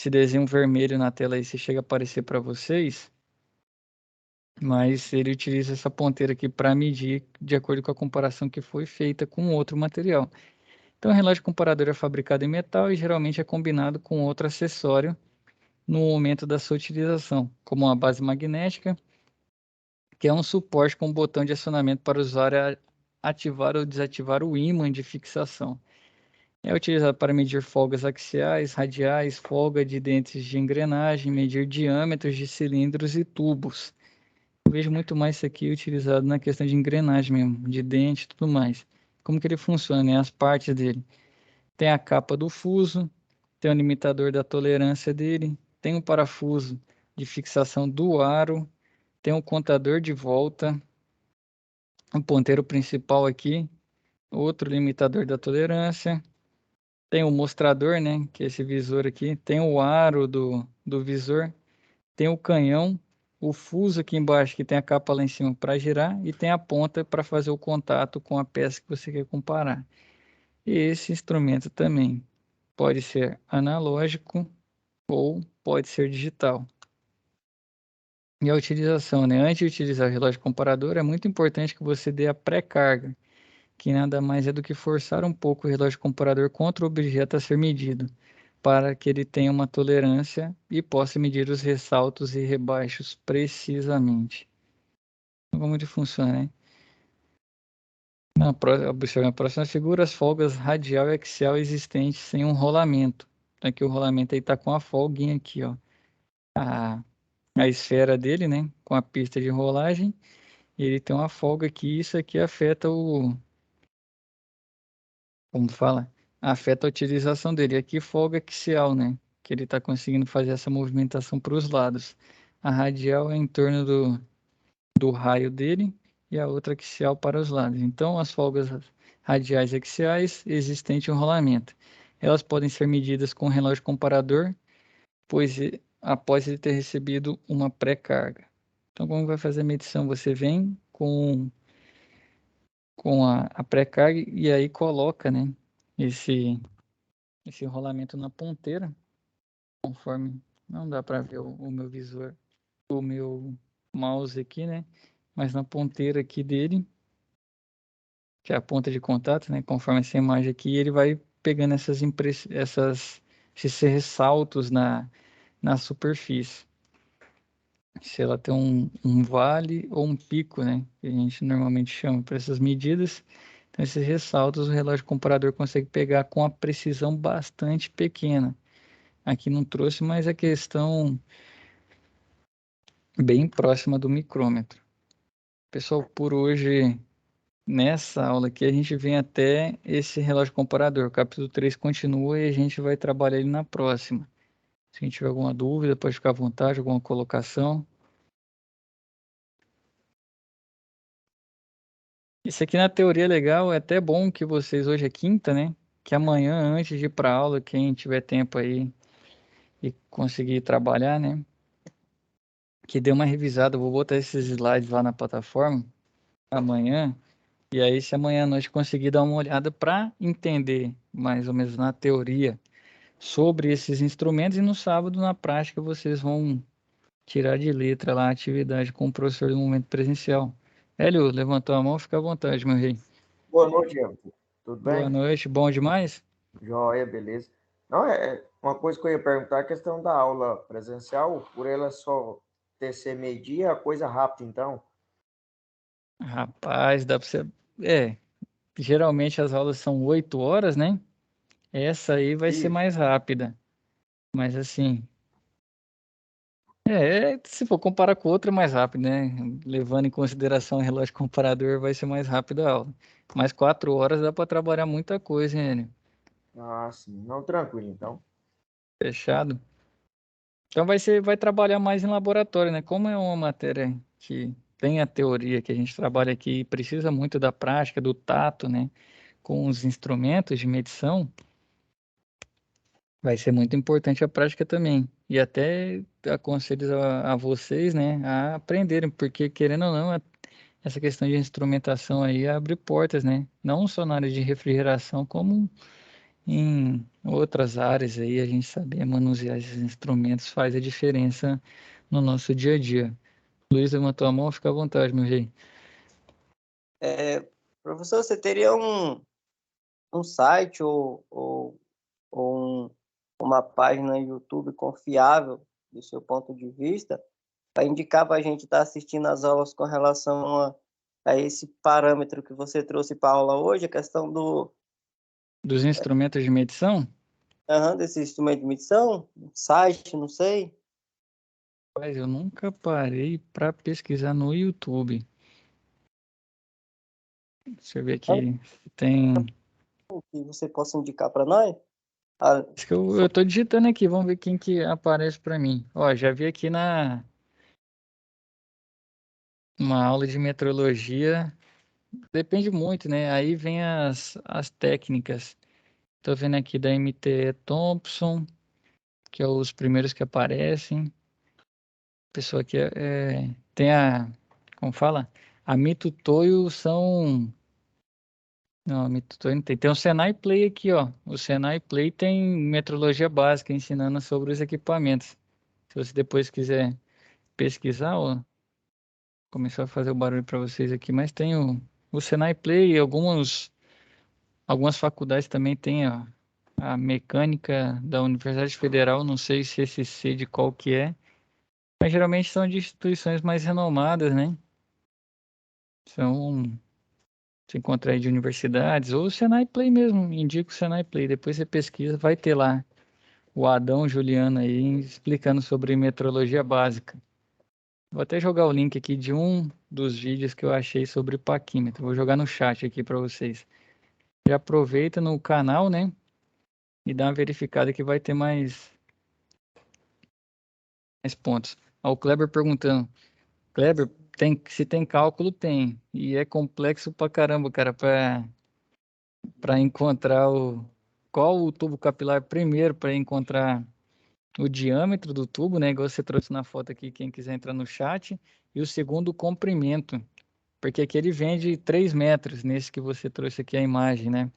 desenho vermelho na tela aí, se chega a aparecer para vocês, mas ele utiliza essa ponteira aqui para medir de acordo com a comparação que foi feita com outro material. Então, o relógio comparador é fabricado em metal e geralmente é combinado com outro acessório no momento da sua utilização, como uma base magnética, que é um suporte com um botão de acionamento para o usuário ativar ou desativar o ímã de fixação. É utilizado para medir folgas axiais, radiais, folga de dentes de engrenagem, medir diâmetros de cilindros e tubos. Eu vejo muito mais isso aqui utilizado na questão de engrenagem mesmo, de dente e tudo mais. Como que ele funciona, né? As partes dele. Tem a capa do fuso, tem o limitador da tolerância dele, tem um parafuso de fixação do aro, tem um contador de volta, um ponteiro principal aqui, outro limitador da tolerância, tem o mostrador, né, que é esse visor aqui, tem o aro do visor, tem o canhão, o fuso aqui embaixo, que tem a capa lá em cima para girar, e tem a ponta para fazer o contato com a peça que você quer comparar. E esse instrumento também pode ser analógico ou pode ser digital. E a utilização, né? Antes de utilizar o relógio comparador, é muito importante que você dê a pré-carga, que nada mais é do que forçar um pouco o relógio comparador contra o objeto a ser medido, para que ele tenha uma tolerância e possa medir os ressaltos e rebaixos precisamente. Então, como ele funciona, né? Observe na próxima figura as folgas radial e axial existentes sem um rolamento. Então, aqui o rolamento aí está com a folguinha aqui, ó. A esfera dele, né? Com a pista de rolagem. E ele tem uma folga aqui. Isso aqui afeta como fala? Afeta a utilização dele. Aqui folga axial, né? Que ele está conseguindo fazer essa movimentação para os lados. A radial é em torno do raio dele e a outra axial para os lados. Então, as folgas radiais e axiais existente um rolamento. Elas podem ser medidas com um relógio comparador, pois após ele ter recebido uma pré-carga. Então, como vai fazer a medição? Você vem com a pré-carga e aí coloca, né, esse rolamento na ponteira, conforme não dá para ver o meu visor, o meu mouse aqui, né, mas na ponteira aqui dele, que é a ponta de contato, né, conforme essa imagem aqui, ele vai pegando esses ressaltos na superfície. Se ela tem um vale ou um pico, né, que a gente normalmente chama para essas medidas. Então, esses ressaltos o relógio comparador consegue pegar com a precisão bastante pequena. Aqui não trouxe, mas a questão bem próxima do micrômetro. Pessoal, por hoje, nessa aula aqui, a gente vem até esse relógio comparador. O capítulo 3 continua e a gente vai trabalhar ele na próxima. Se a gente tiver alguma dúvida, pode ficar à vontade, alguma colocação. Isso aqui na teoria é legal, é até bom que vocês, hoje é quinta, né? Que amanhã, antes de ir para aula, quem tiver tempo aí e conseguir trabalhar, né? Que dê uma revisada, eu vou botar esses slides lá na plataforma amanhã. E aí, se amanhã à noite conseguir dar uma olhada para entender mais ou menos na teoria sobre esses instrumentos, e no sábado, na prática, vocês vão tirar de letra lá a atividade com o professor no momento presencial. Hélio, levantou a mão, fica à vontade, meu rei. Boa noite, Everton. Tudo Boa bem? noite, bom demais? Joia, beleza. Não, uma coisa que eu ia perguntar, a questão da aula presencial, por ela só ser meio-dia, coisa rápida, então. Rapaz, dá para você. Geralmente as aulas são 8 horas, né? Essa aí vai ser Isso. mais rápida. Mas assim, se for comparar com outra, é mais rápido, né? Levando em consideração o relógio comparador, vai ser mais rápido a aula. Mas 4 horas dá para trabalhar muita coisa, hein, Enio? Ah, sim. Não, tranquilo, então. Fechado. Então vai trabalhar mais em laboratório, né? Como é uma matéria que tem a teoria que a gente trabalha aqui e precisa muito da prática, do tato, né? Com os instrumentos de medição. vai ser muito importante a prática também. E até aconselho a vocês, né, a aprenderem, porque querendo ou não, essa questão de instrumentação aí abre portas, né? Não só na área de refrigeração, como em outras áreas aí, a gente saber manusear esses instrumentos faz a diferença no nosso dia a dia. Luiz, levantou a mão, fica à vontade, meu rei. Professor, você teria um site uma página no YouTube confiável, do seu ponto de vista, para indicar para a gente estar assistindo as aulas com relação a esse parâmetro que você trouxe para a aula hoje, a questão Dos instrumentos de medição? desse instrumento de medição, site, não sei. Mas eu nunca parei para pesquisar no YouTube. Deixa eu ver aqui. Tem. Que você possa indicar para nós. Ah, Acho que eu tô digitando aqui, vamos ver quem que aparece para mim. Ó, já vi aqui uma aula de metrologia. Depende muito, né? Aí vem as técnicas. Tô vendo aqui da MT Thompson, que é os primeiros que aparecem. Pessoa que tem como fala? A Mito Toyo são. Não, a Mito Toyo não tem. Tem o Senai Play aqui, ó. O Senai Play tem metrologia básica ensinando sobre os equipamentos. Se você depois quiser pesquisar, ó, começou a fazer o barulho para vocês aqui, mas tem o Senai Play e algumas faculdades também tem a mecânica da Universidade Federal, não sei se esse C de qual que é, mas geralmente são de instituições mais renomadas, né? São, se encontra aí de universidades, ou o Senai Play mesmo, indico o Senai Play, depois você pesquisa, vai ter lá o Adão Juliano aí explicando sobre metrologia básica. Vou até jogar o link aqui de um dos vídeos que eu achei sobre paquímetro. Vou jogar no chat aqui para vocês. Já aproveita no canal, né? E dá uma verificada que vai ter mais pontos. Ó, o Kleber perguntando. Kleber, se tem cálculo, tem. E é complexo pra caramba, cara, para encontrar qual o tubo capilar primeiro para encontrar o diâmetro do tubo, né? Igual você trouxe na foto aqui, quem quiser entrar no chat. E o segundo, o comprimento. Porque aqui ele vende 3 metros, nesse que você trouxe aqui a imagem, né?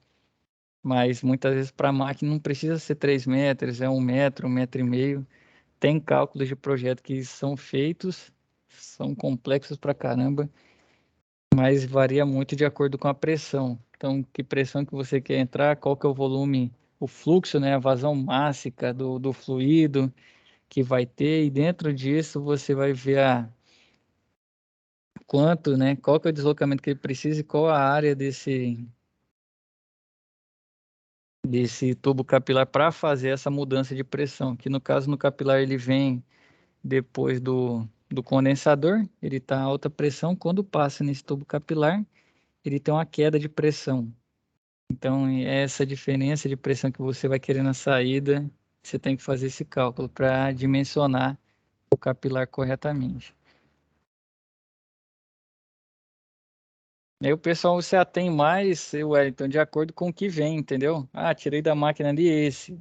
Mas muitas vezes para a máquina não precisa ser 3 metros, é 1 metro e meio. Tem cálculos de projeto que são feitos, são complexos pra caramba, mas varia muito de acordo com a pressão. Então, que pressão que você quer entrar, qual que é o volume, o fluxo, né? A vazão mássica do fluido que vai ter, e dentro disso você vai ver quanto, né? Qual que é o deslocamento que ele precisa e qual a área desse tubo capilar para fazer essa mudança de pressão, que no caso no capilar ele vem depois do condensador, ele está a alta pressão, quando passa nesse tubo capilar, ele tem uma queda de pressão. Então, é essa diferença de pressão que você vai querer na saída, você tem que fazer esse cálculo para dimensionar o capilar corretamente. Aí o pessoal se atém mais, Wellington, de acordo com o que vem, entendeu? Ah, tirei da máquina ali esse.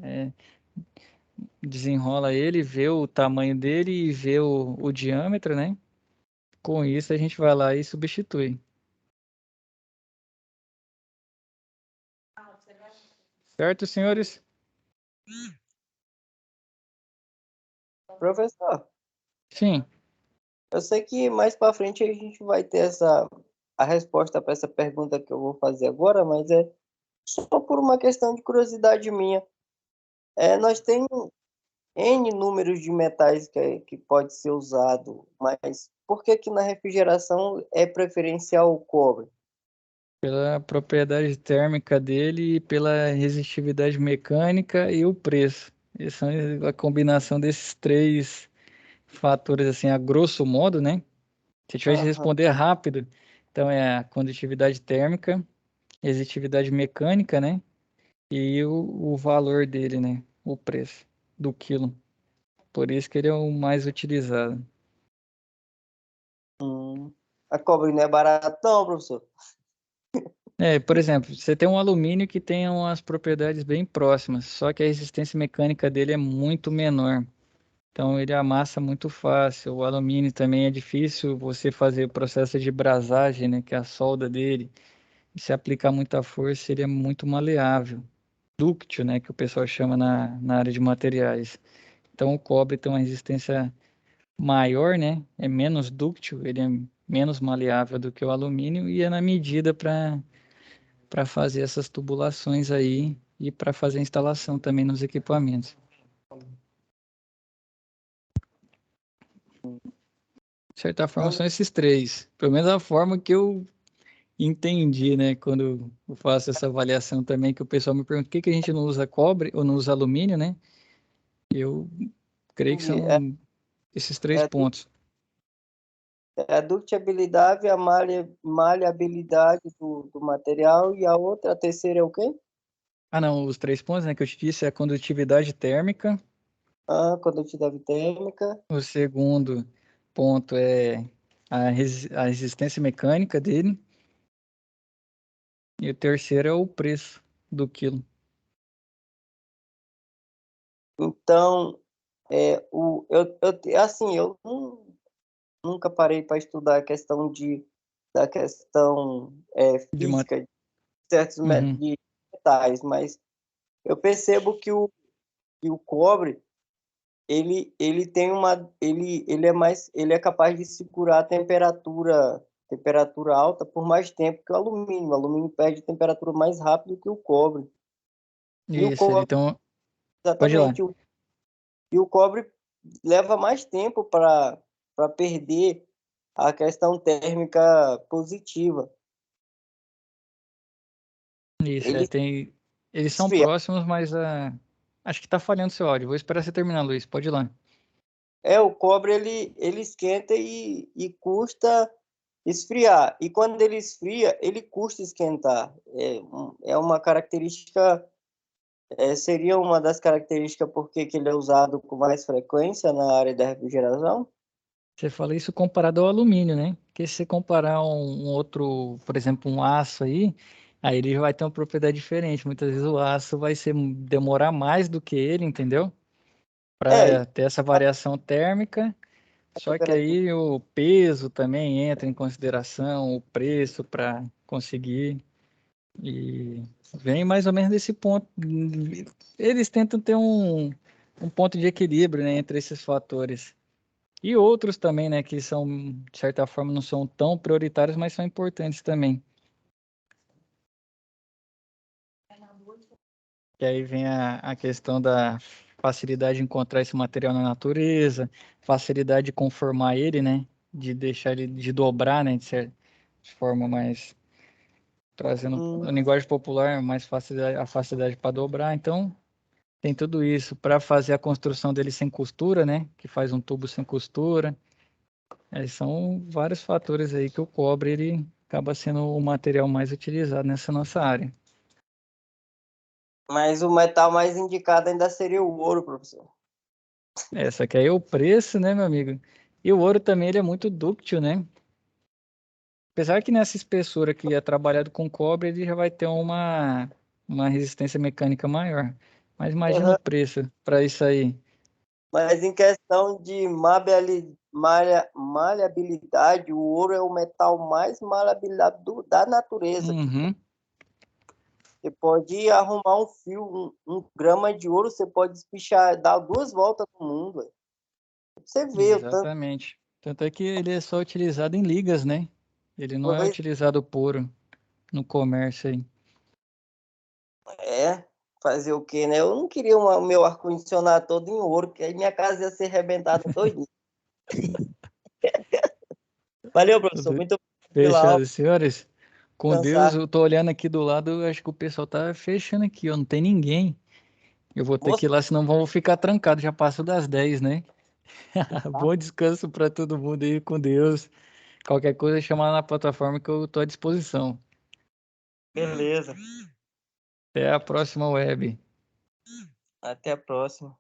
Desenrola ele, vê o tamanho dele e vê o diâmetro, né? Com isso a gente vai lá e substitui. Certo, senhores? professor, Sim. eu sei que mais para frente a gente vai ter a resposta para essa pergunta que eu vou fazer agora, mas é só por uma questão de curiosidade minha. Nós temos N números de metais que pode ser usado, mas por que que na refrigeração é preferencial o cobre? Pela propriedade térmica dele, pela resistividade mecânica e o preço. Essa é a combinação desses três fatores, assim, a grosso modo, né? Se tiver de Aham. responder rápido, então é a condutividade térmica, resistividade mecânica, né? E o valor dele, né? O preço do quilo. Por isso que ele é o mais utilizado. A cobre não é barato não, professor. Por exemplo, você tem um alumínio que tem umas propriedades bem próximas, só que a resistência mecânica dele é muito menor. Então ele amassa muito fácil. O alumínio também é difícil você fazer o processo de brasagem, né, que é a solda dele. E se aplicar muita força, ele é muito maleável. Dúctil, né, que o pessoal chama na área de materiais. Então o cobre tem uma resistência maior, né? É menos dúctil, ele é menos maleável do que o alumínio e é na medida para fazer essas tubulações aí e para fazer a instalação também nos equipamentos. De certa forma, são esses três. Pelo menos a forma que eu entendi, né? Quando eu faço essa avaliação também, que o pessoal me pergunta por que a gente não usa cobre ou não usa alumínio, né? Eu creio que É, são esses três é, pontos. é a ductilidade, a maleabilidade do material e a outra, a terceira é o quê? Ah, não, os três pontos, né, que eu te disse é a condutividade térmica. A condutividade térmica. O segundo ponto é a resistência mecânica dele. E o terceiro é o preço do quilo. Então, assim, nunca parei para estudar a questão da questão De ma- física de certos Uhum. de metais, mas eu percebo que o cobre ele tem ele é capaz de segurar a temperatura alta por mais tempo que o alumínio. O alumínio perde temperatura mais rápido que o cobre. E o Isso, ele cobre, então. Pode ir lá. exatamente, e o cobre leva mais tempo para perder a questão térmica positiva. Isso, Ele tem. Eles são esfria. próximos, mas acho que tá falhando seu áudio. Vou esperar você terminar, Luiz. Pode ir lá. O cobre ele esquenta e custa esfriar. E quando ele esfria, ele custa esquentar. É uma característica, seria uma das características porque que ele é usado com mais frequência na área da refrigeração? Você fala isso comparado ao alumínio, né? Porque se você comparar um outro, por exemplo, um aço aí ele vai ter uma propriedade diferente. Muitas vezes o aço demorar mais do que ele, entendeu? É, Para ter essa variação térmica. a Só que temperatura. aí o peso também entra em consideração, o preço para conseguir. E vem mais ou menos desse ponto. Eles tentam ter um ponto de equilíbrio, né, entre esses fatores. E outros também, né, que são, de certa forma, não são tão prioritários, mas são importantes também. E aí vem a questão da facilidade de encontrar esse material na natureza, facilidade de conformar ele, né, de deixar ele, de dobrar, né, de forma mais, trazendo Hum, a linguagem popular, mais facilidade, a facilidade para dobrar. Então, tem tudo isso para fazer a construção dele sem costura, né, que faz um tubo sem costura. São vários fatores aí que o cobre ele acaba sendo o material mais utilizado nessa nossa área. mas o metal mais indicado ainda seria o ouro, professor. Só que aí é o preço, né, meu amigo? E o ouro também ele é muito dúctil, né? Apesar que nessa espessura que é trabalhado com cobre, ele já vai ter uma resistência mecânica maior. Mas imagina o Aham. preço para isso aí. Mas em questão de maleabilidade, o ouro é o metal mais maleabilizado da natureza. Uhum, Você pode arrumar um fio, um grama de ouro, você pode espichar, dar 2 voltas no mundo. Véio. Você vê o tanto. exatamente. Tanto é que ele é só utilizado em ligas, né? Ele não é Pois utilizado puro no comércio aí. fazer o quê, né? Eu não queria o meu ar-condicionado todo em ouro, que aí minha casa ia ser arrebentada todinha. Valeu, professor. Tudo Muito obrigado pela aula. fechado, senhores. Com Deus, Descansar. eu tô olhando aqui do lado, eu acho que o pessoal tá fechando aqui, ó. Não tem ninguém. Eu vou ter que ir lá, senão vão ficar trancados. Já passou das 10, né? Bom descanso para todo mundo aí, com Deus. Qualquer coisa, chama lá na plataforma que eu tô à disposição. Beleza. Até a próxima web. Até a próxima.